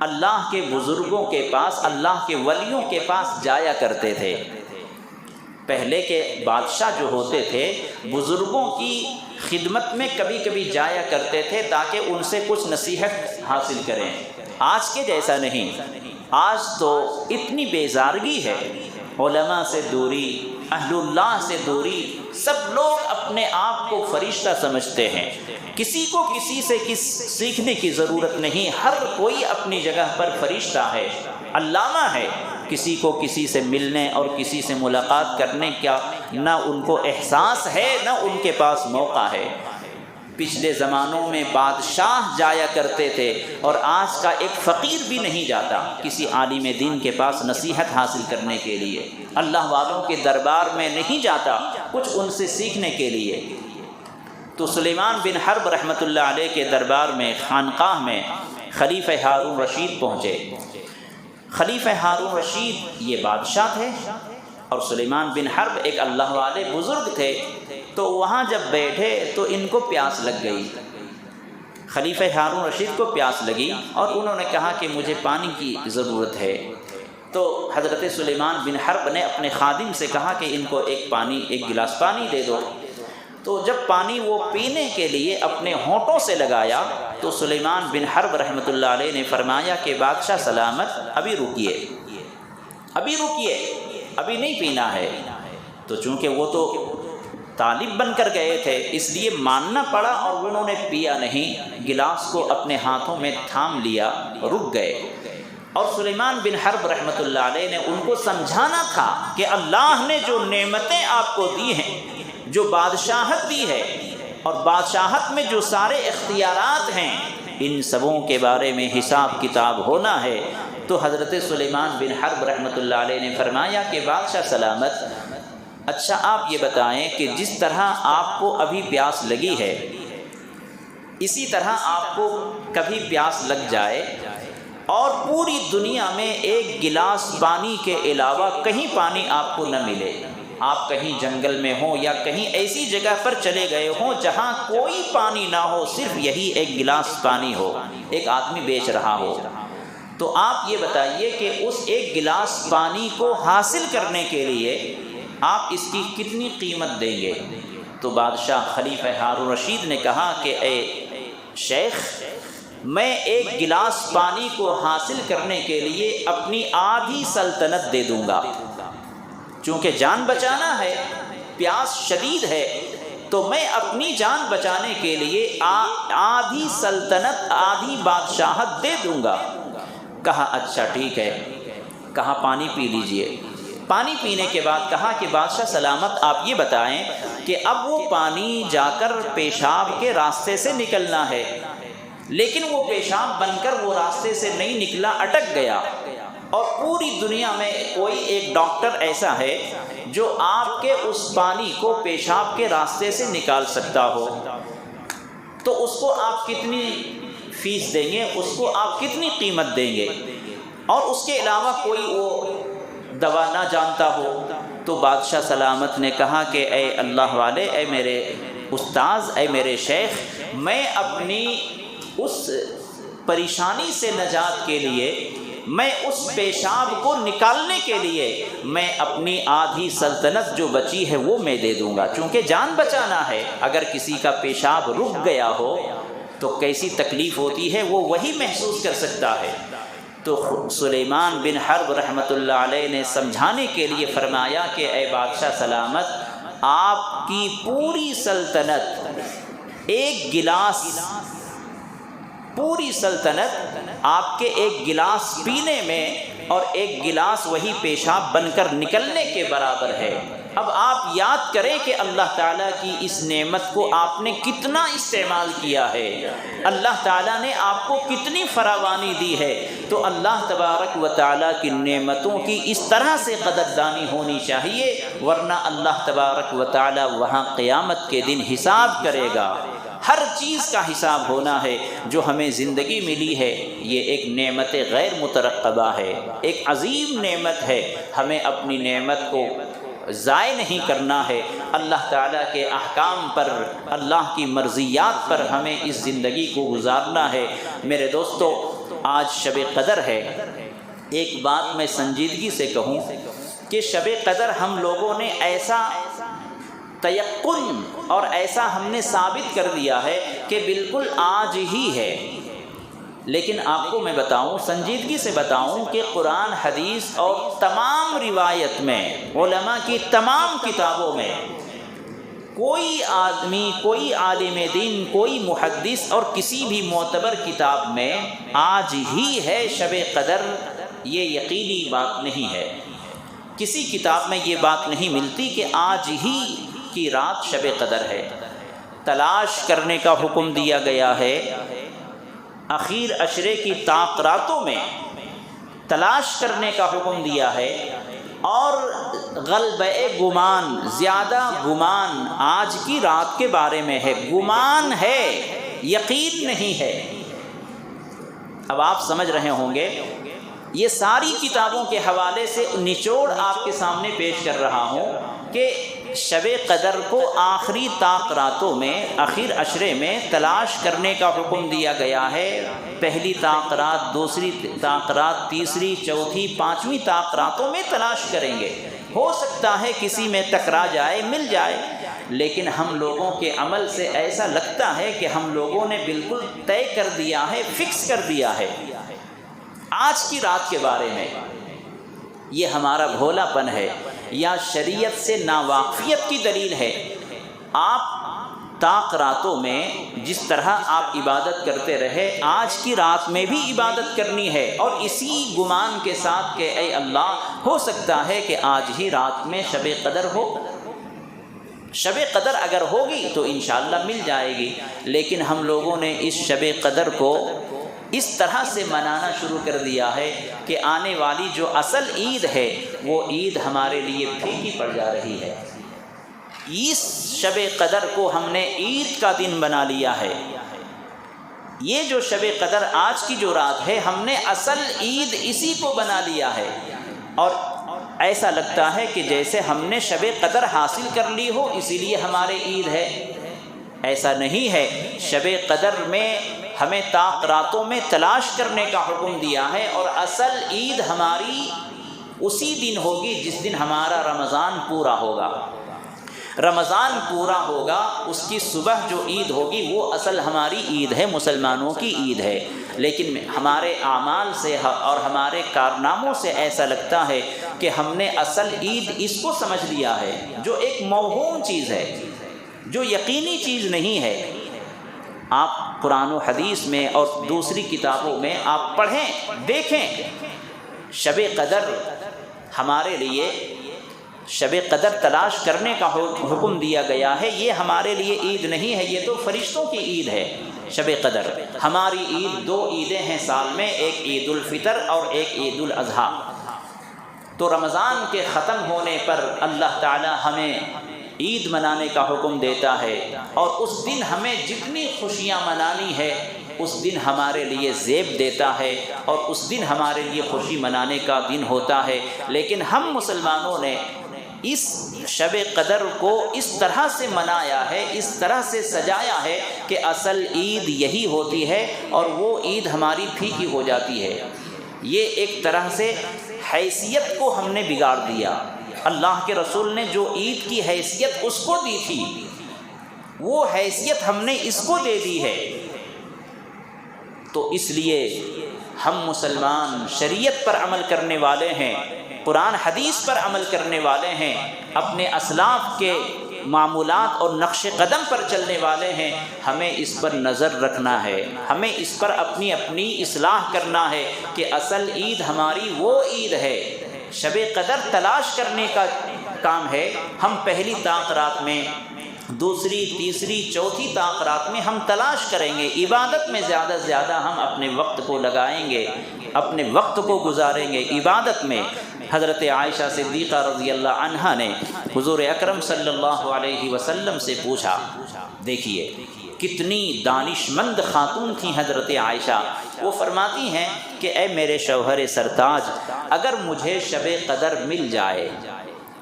Speaker 1: اللہ کے بزرگوں کے پاس، اللہ کے ولیوں کے پاس جایا کرتے تھے۔ پہلے کے بادشاہ جو ہوتے تھے بزرگوں کی خدمت میں کبھی کبھی جایا کرتے تھے تاکہ ان سے کچھ نصیحت حاصل کریں۔ آج کے جیسا نہیں، آج تو اتنی بیزارگی ہے، علماء سے دوری، اہل اللہ سے دوری، سب لوگ اپنے آپ کو فرشتہ سمجھتے ہیں۔ کسی کو کسی سے سیکھنے کی ضرورت نہیں، ہر کوئی اپنی جگہ پر فرشتہ ہے، علامہ ہے۔ کسی کو کسی سے ملنے اور کسی سے ملاقات کرنے کا نہ ان کو احساس ہے نہ ان کے پاس موقع ہے۔ پچھلے زمانوں میں بادشاہ جایا کرتے تھے اور آج کا ایک فقیر بھی نہیں جاتا کسی عالم دین کے پاس نصیحت حاصل کرنے کے لیے، اللہ والوں کے دربار میں نہیں جاتا کچھ ان سے سیکھنے کے لیے۔ تو سلیمان بن حرب رحمۃ اللہ علیہ کے دربار میں، خانقاہ میں خلیفہ ہارون رشید پہنچے۔ خلیفہ ہارون رشید یہ بادشاہ تھے اور سلیمان بن حرب ایک اللہ والے بزرگ تھے۔ تو وہاں جب بیٹھے تو ان کو پیاس لگ گئی، خلیفہ ہارون رشید کو پیاس لگی اور انہوں نے کہا کہ مجھے پانی کی ضرورت ہے۔ تو حضرت سلیمان بن حرب نے اپنے خادم سے کہا کہ ان کو ایک گلاس پانی دے دو۔ تو جب پانی وہ پینے کے لیے اپنے ہونٹوں سے لگایا تو سلیمان بن حرب رحمۃ اللہ علیہ نے فرمایا کہ بادشاہ سلامت، ابھی رکیے، ابھی نہیں پینا ہے۔ تو چونکہ وہ تو طالب بن کر گئے تھے اس لیے ماننا پڑا اور انہوں نے پیا نہیں، گلاس کو اپنے ہاتھوں میں تھام لیا، رک گئے۔ اور سلیمان بن حرب رحمۃ اللہ علیہ نے ان کو سمجھانا تھا کہ اللہ نے جو نعمتیں آپ کو دی ہیں، جو بادشاہت دی ہے اور بادشاہت میں جو سارے اختیارات ہیں، ان سبوں کے بارے میں حساب کتاب ہونا ہے۔ تو حضرت سلیمان بن حرب رحمۃ اللہ علیہ نے فرمایا کہ بادشاہ سلامت، اچھا آپ یہ بتائیں کہ جس طرح آپ کو ابھی پیاس لگی ہے اسی طرح آپ کو کبھی پیاس لگ جائے اور پوری دنیا میں ایک گلاس پانی کے علاوہ کہیں پانی آپ کو نہ ملے، آپ کہیں جنگل میں ہوں یا کہیں ایسی جگہ پر چلے گئے ہوں جہاں کوئی پانی نہ ہو، صرف یہی ایک گلاس پانی ہو، ایک آدمی بیچ رہا ہو، تو آپ یہ بتائیے کہ اس ایک گلاس پانی کو حاصل کرنے کے لیے آپ اس کی کتنی قیمت دیں گے؟ تو بادشاہ خلیفہ ہارون رشید نے کہا کہ اے شیخ، میں ایک گلاس پانی کو حاصل کرنے کے لیے اپنی آدھی سلطنت دے دوں گا، چونکہ جان بچانا ہے، پیاس شدید ہے، تو میں اپنی جان بچانے کے لیے آدھی سلطنت، آدھی بادشاہت دے دوں گا۔ کہا اچھا ٹھیک ہے، کہا پانی پی لیجئے۔ پانی پینے کے بعد کہا کہ بادشاہ سلامت آپ یہ بتائیں کہ اب وہ پانی جا کر پیشاب کے راستے سے نکلنا ہے، لیکن وہ پیشاب بن کر وہ راستے سے نہیں نکلا، اٹک گیا، اور پوری دنیا میں کوئی ایک ڈاکٹر ایسا ہے جو آپ کے اس پانی کو پیشاب کے راستے سے نکال سکتا ہو، تو اس کو آپ کتنی فیس دیں گے، اس کو آپ کتنی قیمت دیں گے؟ اور اس کے علاوہ کوئی وہ دوا نہ جانتا ہو؟ تو بادشاہ سلامت نے کہا کہ اے اللہ والے، اے میرے استاذ، اے میرے شیخ، میں اپنی اس پریشانی سے نجات کے لیے، میں اس پیشاب کو نکالنے کے لیے میں اپنی آدھی سلطنت جو بچی ہے وہ میں دے دوں گا، چونکہ جان بچانا ہے۔ اگر کسی کا پیشاب رک گیا ہو تو کیسی تکلیف ہوتی ہے وہ وہی محسوس کر سکتا ہے۔ تو سلیمان بن حرب رحمۃ اللہ علیہ نے سمجھانے کے لیے فرمایا کہ اے بادشاہ سلامت، آپ کی پوری سلطنت ایک گلاس، پوری سلطنت آپ کے ایک گلاس پینے میں اور ایک گلاس وہی پیشاب بن کر نکلنے کے برابر ہے۔ اب آپ یاد کریں کہ اللہ تعالیٰ کی اس نعمت کو آپ نے کتنا استعمال کیا ہے، اللہ تعالیٰ نے آپ کو کتنی فراوانی دی ہے، تو اللہ تبارک و تعالیٰ کی نعمتوں کی اس طرح سے قدردانی ہونی چاہیے، ورنہ اللہ تبارک و تعالیٰ وہاں قیامت کے دن حساب کرے گا۔ ہر چیز کا حساب ہونا ہے۔ جو ہمیں زندگی ملی ہے یہ ایک نعمت غیر مترقبہ ہے، ایک عظیم نعمت ہے، ہمیں اپنی نعمت کو ضائع نہیں کرنا ہے۔ اللہ تعالیٰ کے احکام پر، اللہ کی مرضیات پر ہمیں اس زندگی کو گزارنا ہے۔ میرے دوستو، آج شب قدر ہے۔ ایک بات میں سنجیدگی سے کہوں کہ شب قدر ہم لوگوں نے ایسا تیقن اور ایسا ہم نے ثابت کر دیا ہے کہ بالکل آج ہی ہے، لیکن آپ کو میں بتاؤں، سنجیدگی سے بتاؤں کہ قرآن، حدیث اور تمام روایت میں، علماء کی تمام کتابوں میں کوئی آدمی، کوئی عالم دین، کوئی محدث اور کسی بھی معتبر کتاب میں آج ہی ہے شب قدر، یہ یقینی بات نہیں ہے۔ کسی کتاب میں یہ بات نہیں ملتی کہ آج ہی کی رات شب قدر ہے۔ تلاش کرنے کا حکم دیا گیا ہے، اخیر عشرے کی طاق راتوں میں تلاش کرنے کا حکم دیا ہے، اور غلبہ گمان، زیادہ گمان آج کی رات کے بارے میں ہے، گمان ہے، یقین نہیں ہے۔ اب آپ سمجھ رہے ہوں گے، یہ ساری کتابوں کے حوالے سے نچوڑ آپ کے سامنے پیش کر رہا ہوں کہ شب قدر کو آخری طاق راتوں میں، آخر عشرے میں تلاش کرنے کا حکم دیا گیا ہے۔ پہلی طاق رات، دوسری طاق رات، تیسری، چوتھی، پانچویں طاق راتوں میں تلاش کریں گے۔ ہو سکتا ہے کسی میں ٹکرا جائے، مل جائے، لیکن ہم لوگوں کے عمل سے ایسا لگتا ہے کہ ہم لوگوں نے بالکل طے کر دیا ہے، فکس کر دیا ہے آج کی رات کے بارے میں۔ یہ ہمارا بھولا پن ہے یا شریعت سے ناواقفیت کی دلیل ہے۔ آپ طاق راتوں میں جس طرح آپ عبادت کرتے رہے، آج کی رات میں بھی عبادت کرنی ہے، اور اسی گمان کے ساتھ کہ اے اللہ، ہو سکتا ہے کہ آج ہی رات میں شب قدر ہو۔ شب قدر اگر ہوگی تو انشاءاللہ مل جائے گی، لیکن ہم لوگوں نے اس شب قدر کو اس طرح سے منانا شروع کر دیا ہے کہ آنے والی جو اصل عید ہے وہ عید ہمارے لیے پھیکی پڑ جا رہی ہے۔ اس شب قدر کو ہم نے عید کا دن بنا لیا ہے۔ یہ جو شب قدر آج کی جو رات ہے، ہم نے اصل عید اسی کو بنا لیا ہے، اور ایسا لگتا ہے کہ جیسے ہم نے شب قدر حاصل کر لی ہو، اسی لیے ہمارے عید ہے۔ ایسا نہیں ہے۔ شب قدر میں ہمیں طاق راتوں میں تلاش کرنے کا حکم دیا ہے، اور اصل عید ہماری اسی دن ہوگی جس دن ہمارا رمضان پورا ہوگا۔ رمضان پورا ہوگا، اس کی صبح جو عید ہوگی وہ اصل ہماری عید ہے، مسلمانوں کی عید ہے۔ لیکن ہمارے اعمال سے اور ہمارے کارناموں سے ایسا لگتا ہے کہ ہم نے اصل عید اس کو سمجھ لیا ہے، جو ایک موہوم چیز ہے، جو یقینی چیز نہیں ہے۔ آپ قرآن و حدیث میں اور دوسری کتابوں میں آپ پڑھیں، دیکھیں، شب قدر ہمارے لیے، شب قدر تلاش کرنے کا حکم دیا گیا ہے۔ یہ ہمارے لیے عید نہیں ہے، یہ تو فرشتوں کی عید ہے شب قدر۔ ہماری عید دو عیدیں ہیں سال میں، ایک عید الفطر اور ایک عید الاضحیٰ۔ تو رمضان کے ختم ہونے پر اللہ تعالی ہمیں عید منانے کا حکم دیتا ہے، اور اس دن ہمیں جتنی خوشیاں منانی ہے اس دن ہمارے لیے زیب دیتا ہے، اور اس دن ہمارے لیے خوشی منانے کا دن ہوتا ہے۔ لیکن ہم مسلمانوں نے اس شب قدر کو اس طرح سے منایا ہے، اس طرح سے سجایا ہے کہ اصل عید یہی ہوتی ہے، اور وہ عید ہماری پھیکی ہو جاتی ہے۔ یہ ایک طرح سے حیثیت کو ہم نے بگاڑ دیا۔ اللہ کے رسول نے جو عید کی حیثیت اس کو دی تھی، وہ حیثیت ہم نے اس کو دے دی ہے۔ تو اس لیے ہم مسلمان شریعت پر عمل کرنے والے ہیں، قرآن حدیث پر عمل کرنے والے ہیں، اپنے اسلاف کے معمولات اور نقش قدم پر چلنے والے ہیں۔ ہمیں اس پر نظر رکھنا ہے، ہمیں اس پر اپنی اصلاح کرنا ہے کہ اصل عید ہماری وہ عید ہے۔ شب قدر تلاش کرنے کا کام ہے ہم پہلی طاق رات میں، دوسری، تیسری، چوتھی طاق رات میں ہم تلاش کریں گے، عبادت میں زیادہ سے زیادہ ہم اپنے وقت کو لگائیں گے، اپنے وقت کو گزاریں گے عبادت میں۔ حضرت عائشہ صدیقہ رضی اللہ عنہا نے حضور اکرم صلی اللہ علیہ وسلم سے پوچھا، دیکھیے کتنی دانش مند خاتون تھیں حضرت عائشہ، وہ فرماتی ہیں کہ اے میرے شوہر سرتاج، اگر مجھے شب قدر مل جائے،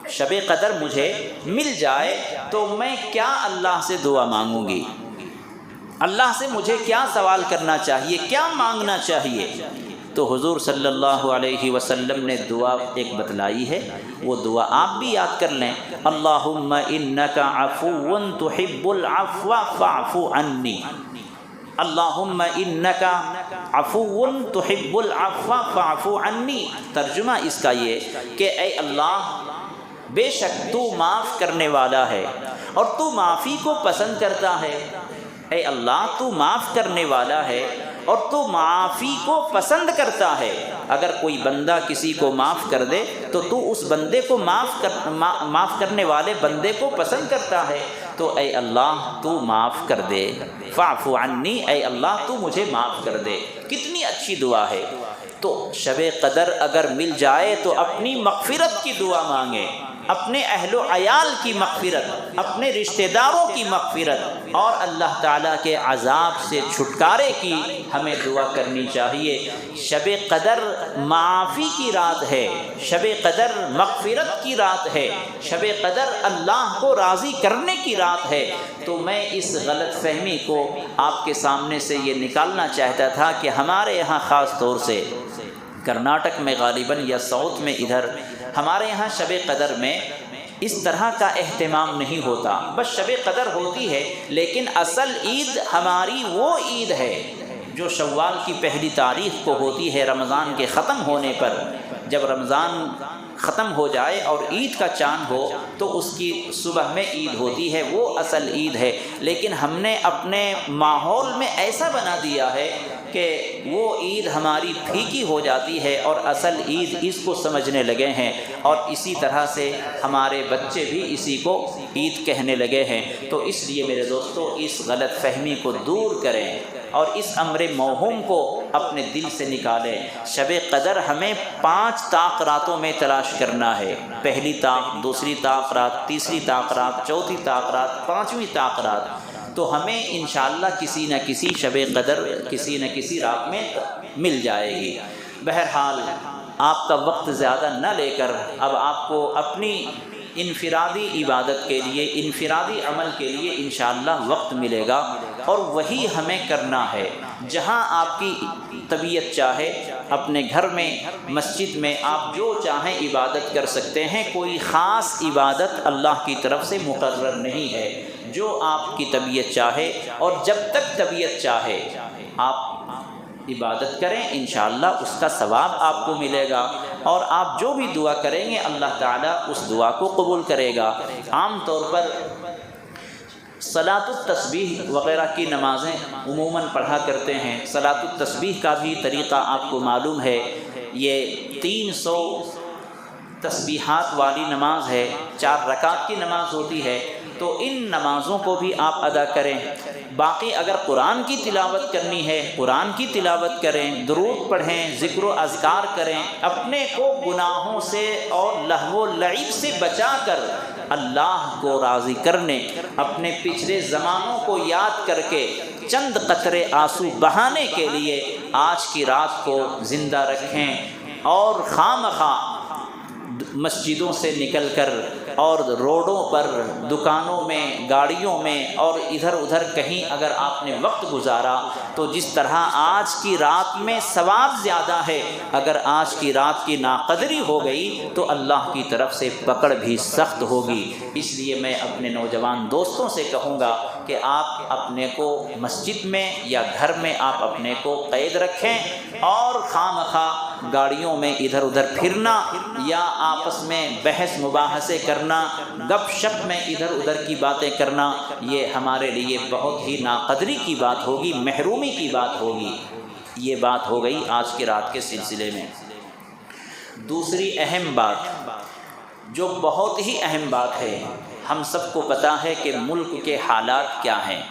Speaker 1: شب قدر مجھے مل جائے تو میں کیا اللہ سے دعا مانگوں گی؟ اللہ سے مجھے کیا سوال کرنا چاہیے، کیا مانگنا چاہیے؟ تو حضور صلی اللہ علیہ وسلم نے دعا ایک بتلائی ہے، وہ دعا آپ بھی یاد کر لیں، اللہم انک عفو تحب العفو فاعف عنی، اللہم انک عفو تحب العفو فاعف عنی۔ ترجمہ اس کا یہ کہ اے اللہ، بے شک تو معاف کرنے والا ہے اور تو معافی کو پسند کرتا ہے، اے اللہ تو معاف کرنے والا ہے اور تو معافی کو پسند کرتا ہے۔ اگر کوئی بندہ کسی کو معاف کر دے تو تو اس بندے کو معاف کرنے والے بندے کو پسند کرتا ہے، تو اے اللہ تو معاف کر دے، فاعف عنی، اے اللہ تو مجھے معاف کر دے۔ کتنی اچھی دعا ہے۔ تو شب قدر اگر مل جائے تو اپنی مغفرت کی دعا مانگیں، اپنے اہل و عیال کی مغفرت، اپنے رشتہ داروں کی مغفرت اور اللہ تعالیٰ کے عذاب سے چھٹکارے کی ہمیں دعا کرنی چاہیے۔ شب قدر معافی کی رات ہے، شب قدر مغفرت کی رات ہے، شب قدر اللہ کو راضی کرنے کی رات ہے۔ تو میں اس غلط فہمی کو آپ کے سامنے سے یہ نکالنا چاہتا تھا کہ ہمارے یہاں خاص طور سے کرناٹک میں غالباً یا ساؤتھ میں ادھر ہمارے یہاں شب قدر میں اس طرح کا اہتمام نہیں ہوتا، بس شب قدر ہوتی ہے، لیکن اصل عید ہماری وہ عید ہے جو شوال کی پہلی تاریخ کو ہوتی ہے، رمضان کے ختم ہونے پر۔ جب رمضان ختم ہو جائے اور عید کا چاند ہو تو اس کی صبح میں عید ہوتی ہے، وہ اصل عید ہے۔ لیکن ہم نے اپنے ماحول میں ایسا بنا دیا ہے کہ وہ عید ہماری پھیکی ہو جاتی ہے اور اصل عید اس کو سمجھنے لگے ہیں، اور اسی طرح سے ہمارے بچے بھی اسی کو عید کہنے لگے ہیں۔ تو اس لیے میرے دوستو اس غلط فہمی کو دور کریں اور اس امر موہوم کو اپنے دل سے نکالیں۔ شب قدر ہمیں 5 طاق راتوں میں تلاش کرنا ہے، پہلی طاق، دوسری طاق رات، تیسری طاق رات، چوتھی طاق رات، 5ویں طاق رات۔ تو ہمیں انشاءاللہ کسی نہ کسی شب قدر کسی نہ کسی رات میں مل جائے گی۔ بہرحال آپ کا وقت زیادہ نہ لے کر اب آپ کو اپنی انفرادی عبادت کے لیے، انفرادی عمل کے لیے انشاءاللہ وقت ملے گا، اور وہی ہمیں کرنا ہے۔ جہاں آپ کی طبیعت چاہے، اپنے گھر میں، مسجد میں، آپ جو چاہیں عبادت کر سکتے ہیں، کوئی خاص عبادت اللہ کی طرف سے مقرر نہیں ہے۔ جو آپ کی طبیعت چاہے اور جب تک طبیعت چاہے آپ عبادت کریں، انشاءاللہ اس کا ثواب آپ کو ملے گا، اور آپ جو بھی دعا کریں گے اللہ تعالیٰ اس دعا کو قبول کرے گا۔ عام طور پر صلاۃ التسبیح وغیرہ کی نمازیں عموماً پڑھا کرتے ہیں۔ صلاۃ التسبیح کا بھی طریقہ آپ کو معلوم ہے، یہ 300 تسبیحات والی نماز ہے، 4 رکعت کی نماز ہوتی ہے۔ تو ان نمازوں کو بھی آپ ادا کریں۔ باقی اگر قرآن کی تلاوت کرنی ہے، قرآن کی تلاوت کریں، درود پڑھیں، ذکر و اذکار کریں، اپنے کو گناہوں سے اور لہو و لعب سے بچا کر اللہ کو راضی کرنے، اپنے پچھلے زمانوں کو یاد کر کے چند قطرے آنسو بہانے کے لیے آج کی رات کو زندہ رکھیں، اور خواہ مسجدوں سے نکل کر اور روڈوں پر، دکانوں میں، گاڑیوں میں اور ادھر ادھر کہیں اگر آپ نے وقت گزارا تو جس طرح آج کی رات میں ثواب زیادہ ہے، اگر آج کی رات کی ناقدری ہو گئی تو اللہ کی طرف سے پکڑ بھی سخت ہوگی۔ اس لیے میں اپنے نوجوان دوستوں سے کہوں گا کہ آپ اپنے کو مسجد میں یا گھر میں آپ اپنے کو قید رکھیں، اور خواہ گاڑیوں میں ادھر ادھر پھرنا یا آپس میں بحث مباحثے کرنا، گپ شپ میں ادھر ادھر کی باتیں کرنا، یہ ہمارے لیے بہت ہی ناقدری کی بات ہوگی، محرومی کی بات ہوگی۔ یہ بات ہو گئی آج کی رات کے سلسلے میں۔ دوسری اہم بات، جو بہت ہی اہم بات ہے۔ ہم سب کو پتہ ہے کہ ملک کے حالات کیا ہیں۔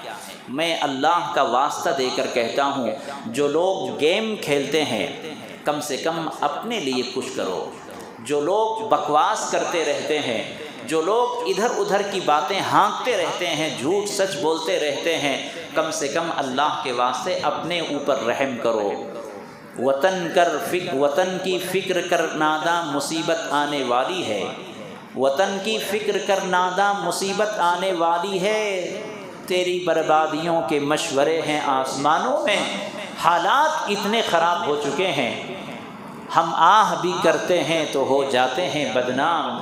Speaker 1: میں اللہ کا واسطہ دے کر کہتا ہوں، جو لوگ گیم کھیلتے ہیں کم سے کم اپنے لیے کچھ کرو۔ جو لوگ بکواس کرتے رہتے ہیں، جو لوگ ادھر ادھر کی باتیں ہانکتے رہتے ہیں، جھوٹ سچ بولتے رہتے ہیں، کم سے کم اللہ کے واسطے اپنے اوپر رحم کرو۔ وطن کی فکر کر ناداں مصیبت آنے والی ہے، وطن کی فکر کر ناداں مصیبت آنے والی ہے، تیری بربادیوں کے مشورے ہیں آسمانوں میں۔ حالات اتنے خراب ہو چکے ہیں، ہم آہ بھی کرتے ہیں تو ہو جاتے ہیں بدنام،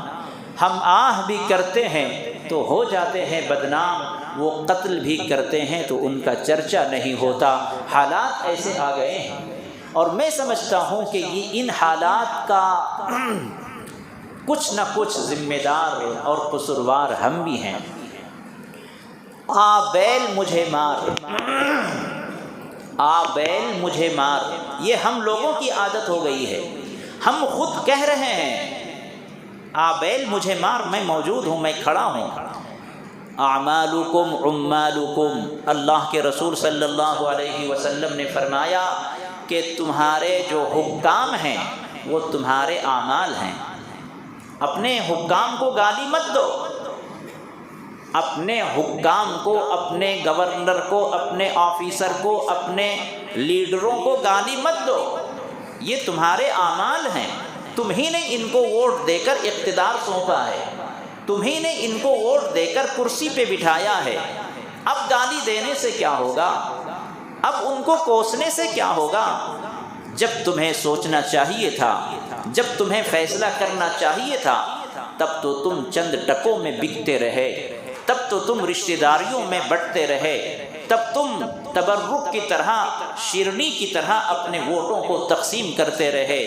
Speaker 1: ہم آہ بھی کرتے ہیں تو ہو جاتے ہیں بدنام، وہ قتل بھی کرتے ہیں تو ان کا چرچا نہیں ہوتا۔ حالات ایسے آ گئے ہیں، اور میں سمجھتا ہوں کہ یہ ان حالات کا کچھ نہ کچھ ذمہ دار اور قصوروار ہم بھی ہیں۔ آ بیل مجھے مار، آ بیل مجھے مار، یہ ہم لوگوں کی عادت ہو گئی ہے۔ ہم خود کہہ رہے ہیں آ بیل مجھے مار، میں موجود ہوں، میں کھڑا ہوں۔ اعمالکم عمالکم، اللہ کے رسول صلی اللہ علیہ وسلم نے فرمایا کہ تمہارے جو حکام ہیں وہ تمہارے اعمال ہیں۔ اپنے حکام کو گالی مت دو، اپنے حکام کو، اپنے گورنر کو، اپنے آفیسر کو، اپنے لیڈروں کو گالی مت دو، یہ تمہارے اعمال ہیں۔ تمہیں نے ان کو ووٹ دے کر اقتدار سونپا ہے، تمہیں نے ان کو ووٹ دے کر کرسی پہ بٹھایا ہے۔ اب گالی دینے سے کیا ہوگا؟ اب ان کو کوسنے سے کیا ہوگا؟ جب تمہیں سوچنا چاہیے تھا، جب تمہیں فیصلہ کرنا چاہیے تھا، تب تو تم چند ٹکوں میں بکتے رہے، تب تو تم رشتہ داریوں میں بٹتے رہے، تب تم تبرک کی طرح، شیرنی کی طرح اپنے ووٹوں کو تقسیم کرتے رہے۔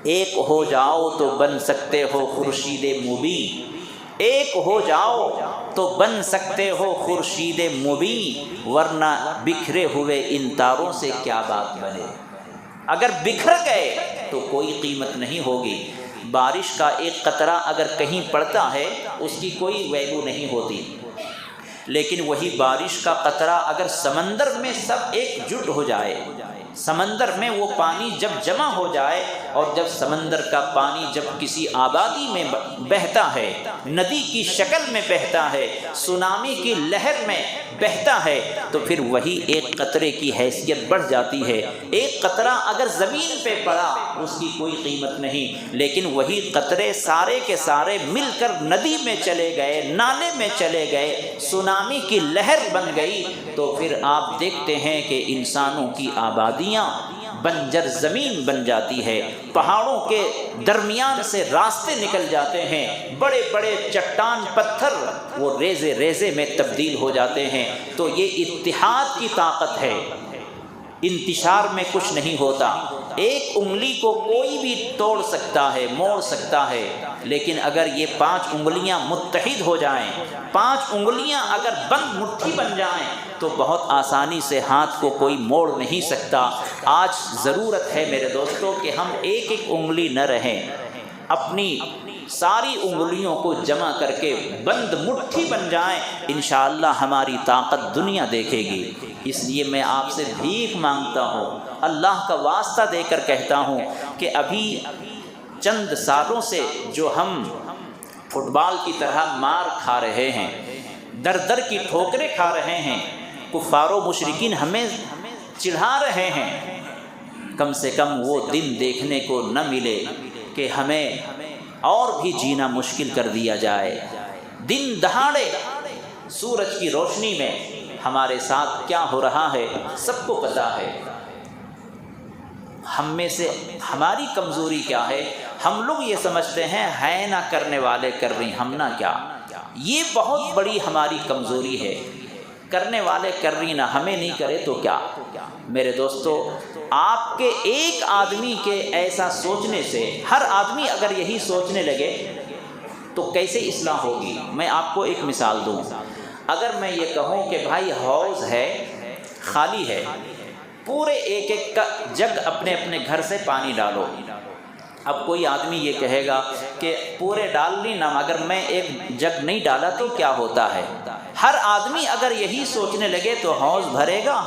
Speaker 1: ایک ہو جاؤ تو بن سکتے ہو خورشید مبیں، ایک ہو جاؤ تو بن سکتے ہو خورشید مبیں، ورنہ بکھرے ہوئے ان تاروں سے کیا بات بنے۔ اگر بکھر گئے تو کوئی قیمت نہیں ہوگی۔ بارش کا ایک قطرہ اگر کہیں پڑتا ہے اس کی کوئی ویلیو نہیں ہوتی، لیکن وہی بارش کا قطرہ اگر سمندر میں سب ایک جٹ ہو جائے، سمندر میں وہ پانی جب جمع ہو جائے، اور جب سمندر کا پانی جب کسی آبادی میں بہتا ہے، ندی کی شکل میں بہتا ہے، سونامی کی لہر میں بہتا ہے، تو پھر وہی ایک قطرے کی حیثیت بڑھ جاتی ہے۔ ایک قطرہ اگر زمین پہ پڑا اس کی کوئی قیمت نہیں، لیکن وہی قطرے سارے کے سارے مل کر ندی میں چلے گئے، نالے میں چلے گئے، سونامی کی لہر بن گئی، تو پھر آپ دیکھتے ہیں کہ انسانوں کی آبادیاں بنجر زمین بن جاتی ہے، پہاڑوں کے درمیان سے راستے نکل جاتے ہیں، بڑے بڑے چٹان پتھر وہ ریزے ریزے میں تبدیل ہو جاتے ہیں۔ تو یہ اتحاد کی طاقت ہے، انتشار میں کچھ نہیں ہوتا۔ ایک انگلی کو کوئی بھی توڑ سکتا ہے، موڑ سکتا ہے، لیکن اگر یہ 5 انگلیاں متحد ہو جائیں، 5 انگلیاں اگر بند مٹھی بن جائیں تو بہت آسانی سے ہاتھ کو کوئی موڑ نہیں سکتا۔ آج ضرورت ہے میرے دوستوں کہ ہم ایک ایک انگلی نہ رہیں، اپنی ساری انگلیوں کو جمع کر کے بند مٹھی بن جائیں، انشاءاللہ ہماری طاقت دنیا دیکھے گی۔ اس لیے میں آپ سے بھیک مانگتا ہوں، اللہ کا واسطہ دے کر کہتا ہوں کہ ابھی چند سالوں سے جو ہم فٹ بال کی طرح مار کھا رہے ہیں، در در کی ٹھوکریں کھا رہے ہیں، کفار و مشرکین ہمیں چڑھا رہے ہیں، کم سے کم وہ دن دیکھنے کو نہ ملے کہ ہمیں اور بھی جینا مشکل کر دیا جائے۔ دن دہاڑے سورج کی روشنی میں ہمارے ساتھ کیا ہو رہا ہے سب کو پتہ ہے۔ ہم میں سے ہماری کمزوری کیا ہے؟ ہم لوگ یہ سمجھتے ہیں ہے نہ کرنے والے کر رہی، ہم نہ کیا۔ یہ بہت بڑی ہماری کمزوری ہے، کرنے والے کر رہی نہ ہمیں نہیں کرے تو کیا۔ میرے دوستو، آپ کے ایک آدمی کے ایسا سوچنے سے، ہر آدمی اگر یہی سوچنے لگے تو کیسے اصلاح ہوگی؟ میں آپ کو ایک مثال دوں۔ اگر میں یہ کہوں کہ بھائی حوض ہے، خالی ہے، پورے ایک ایک کا جگ اپنے اپنے گھر سے پانی ڈالو، اب کوئی آدمی یہ کہے گا کہ پورے ڈال لی نا، مگر میں ایک جگ نہیں ڈالا تو کیا ہوتا ہے؟ ہر آدمی اگر یہی سوچنے لگے تو حوض بھرے گا؟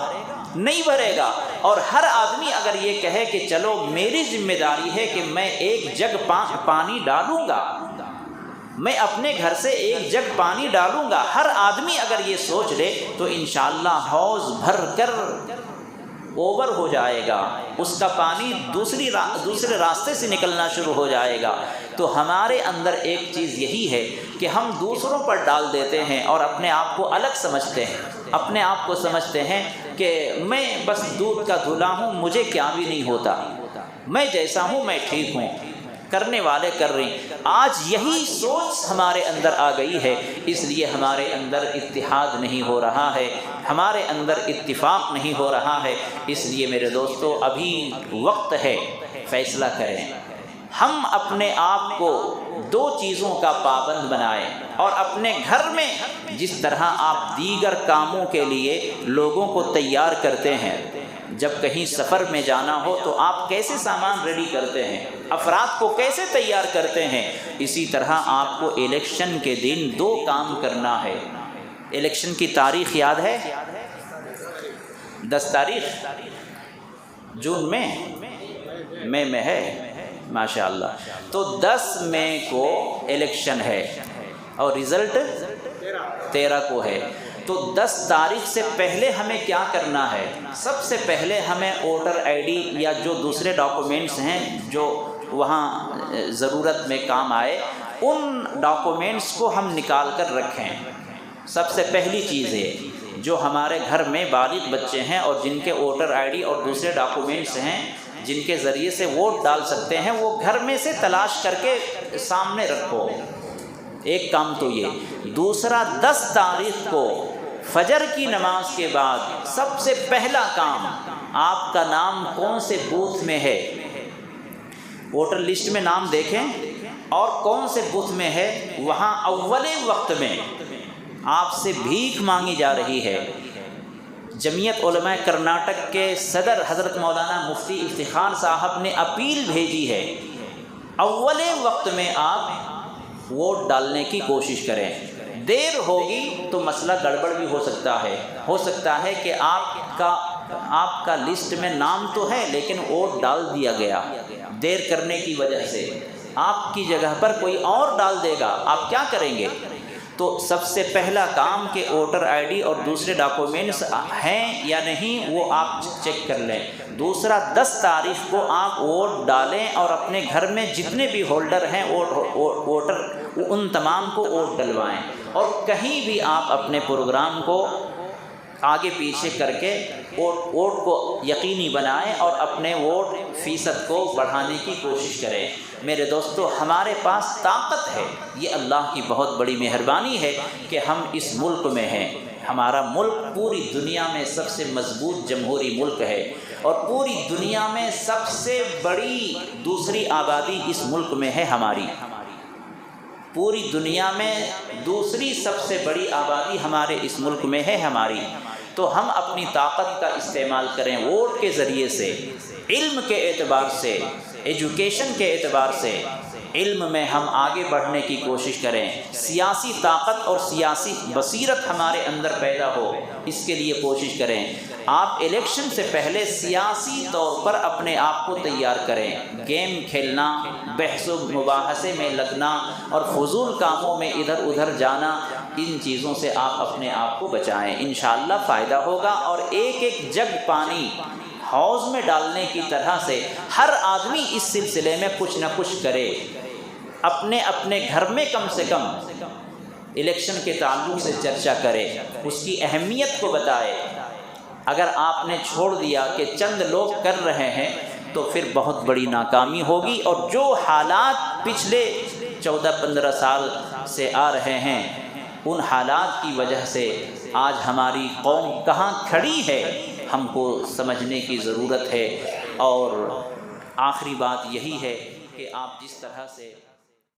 Speaker 1: نہیں بھرے گا۔ اور ہر آدمی اگر یہ کہے کہ چلو میری ذمہ داری ہے کہ میں ایک جگ پانی ڈالوں گا، میں اپنے گھر سے ایک جگ پانی ڈالوں گا، ہر آدمی اگر یہ سوچ لے تو انشاءاللہ حوض بھر کر اوور ہو جائے گا، اس کا پانی دوسرے راستے سے نکلنا شروع ہو جائے گا۔ تو ہمارے اندر ایک چیز یہی ہے کہ ہم دوسروں پر ڈال دیتے ہیں اور اپنے آپ کو الگ سمجھتے ہیں، اپنے آپ کو سمجھتے ہیں کہ میں بس دودھ کا دھلا ہوں، مجھے کیا بھی نہیں ہوتا، میں جیسا ہوں میں ٹھیک ہوں، کرنے والے کر رہے ہیں۔ آج یہی سوچ ہمارے اندر آ گئی ہے، اس لیے ہمارے اندر اتحاد نہیں ہو رہا ہے، ہمارے اندر اتفاق نہیں ہو رہا ہے۔ اس لیے میرے دوستو ابھی وقت ہے، فیصلہ کریں۔ ہم اپنے آپ کو دو چیزوں کا پابند بنائیں، اور اپنے گھر میں جس طرح آپ دیگر کاموں کے لیے لوگوں کو تیار کرتے ہیں، جب کہیں سفر میں جانا ہو تو آپ کیسے سامان ریڈی کرتے ہیں، افراد کو کیسے تیار کرتے ہیں، اسی طرح آپ کو الیکشن کے دن دو کام کرنا ہے۔ الیکشن کی تاریخ یاد ہے؟ 10 تاریخ جون میں ہے، ماشاءاللہ۔ تو 10 مئی کو الیکشن ہے اور رزلٹ 13 کو ہے۔ تو 10 تاریخ سے پہلے ہمیں کیا کرنا ہے؟ سب سے پہلے ہمیں ووٹر آئی ڈی یا جو دوسرے ڈاکومنٹس ہیں جو وہاں ضرورت میں کام آئے، ان ڈاکومنٹس کو ہم نکال کر رکھیں۔ سب سے پہلی چیز ہے، جو ہمارے گھر میں بالغ بچے ہیں اور جن کے ووٹر آئی ڈی اور دوسرے ڈاکومنٹس ہیں جن کے ذریعے سے ووٹ ڈال سکتے ہیں، وہ گھر میں سے تلاش کر کے سامنے رکھو۔ ایک کام تو یہ۔ دوسرا، 10 تاریخ کو فجر کی نماز کے بعد سب سے پہلا کام، آپ کا نام کون سے بوتھ میں ہے، ووٹر لسٹ میں نام دیکھیں اور کون سے بوتھ میں ہے، وہاں اول وقت میں آپ سے بھیک مانگی جا رہی ہے۔ جمعیت علماء کرناٹک کے صدر حضرت مولانا مفتی افتخار صاحب نے اپیل بھیجی ہے، اول وقت میں آپ ووٹ ڈالنے کی کوشش کریں۔ دیر ہوگی تو مسئلہ گڑبڑ بھی ہو سکتا ہے کہ آپ کا لسٹ میں نام تو ہے لیکن ووٹ ڈال دیا گیا، دیر کرنے کی وجہ سے آپ کی جگہ پر کوئی اور ڈال دے گا، آپ کیا کریں گے؟ تو سب سے پہلا کام کہ ووٹر آئی ڈی اور دوسرے ڈاکومنٹس ہیں یا نہیں وہ آپ چیک کر لیں۔ دوسرا، 10 تاریخ کو آپ ووٹ ڈالیں اور اپنے گھر میں جتنے بھی ہولڈر ہیں ووٹر، ان تمام کو ووٹ ڈلوائیں، اور کہیں بھی آپ اپنے پروگرام کو آگے پیچھے کر کے ووٹ کو یقینی بنائیں اور اپنے ووٹ فیصد کو بڑھانے کی کوشش کریں۔ میرے دوستو، ہمارے پاس طاقت ہے، یہ اللہ کی بہت بڑی مہربانی ہے کہ ہم اس ملک میں ہیں۔ ہمارا ملک پوری دنیا میں سب سے مضبوط جمہوری ملک ہے، اور پوری دنیا میں سب سے بڑی دوسری آبادی اس ملک میں ہے ہماری۔ پوری دنیا میں دوسری سب سے بڑی آبادی ہمارے اس ملک میں ہے ہماری۔ تو ہم اپنی طاقت کا استعمال کریں، ووٹ کے ذریعے سے، علم کے اعتبار سے، ایجوکیشن کے اعتبار سے، علم میں ہم آگے بڑھنے کی کوشش کریں، سیاسی طاقت اور سیاسی بصیرت ہمارے اندر پیدا ہو، اس کے لیے کوشش کریں۔ آپ الیکشن سے پہلے سیاسی طور پر اپنے آپ کو تیار کریں، گیم کھیلنا، بحث و مباحثے میں لگنا اور فضول کاموں میں ادھر ادھر جانا، ان چیزوں سے آپ اپنے آپ کو بچائیں، انشاءاللہ فائدہ ہوگا۔ اور ایک ایک جگ پانی حوض میں ڈالنے کی طرح سے ہر آدمی اس سلسلے میں کچھ نہ کچھ کرے، اپنے اپنے گھر میں کم سے کم الیکشن کے تعلق سے چرچا کرے، اس کی اہمیت کو بتائے۔ اگر آپ نے چھوڑ دیا کہ چند لوگ کر رہے ہیں تو پھر بہت بڑی ناکامی ہوگی، اور جو حالات پچھلے 14-15 سال سے آ رہے ہیں، ان حالات کی وجہ سے آج ہماری قوم کہاں کھڑی ہے ہم کو سمجھنے کی ضرورت ہے۔ اور آخری بات یہی ہے کہ آپ جس طرح سے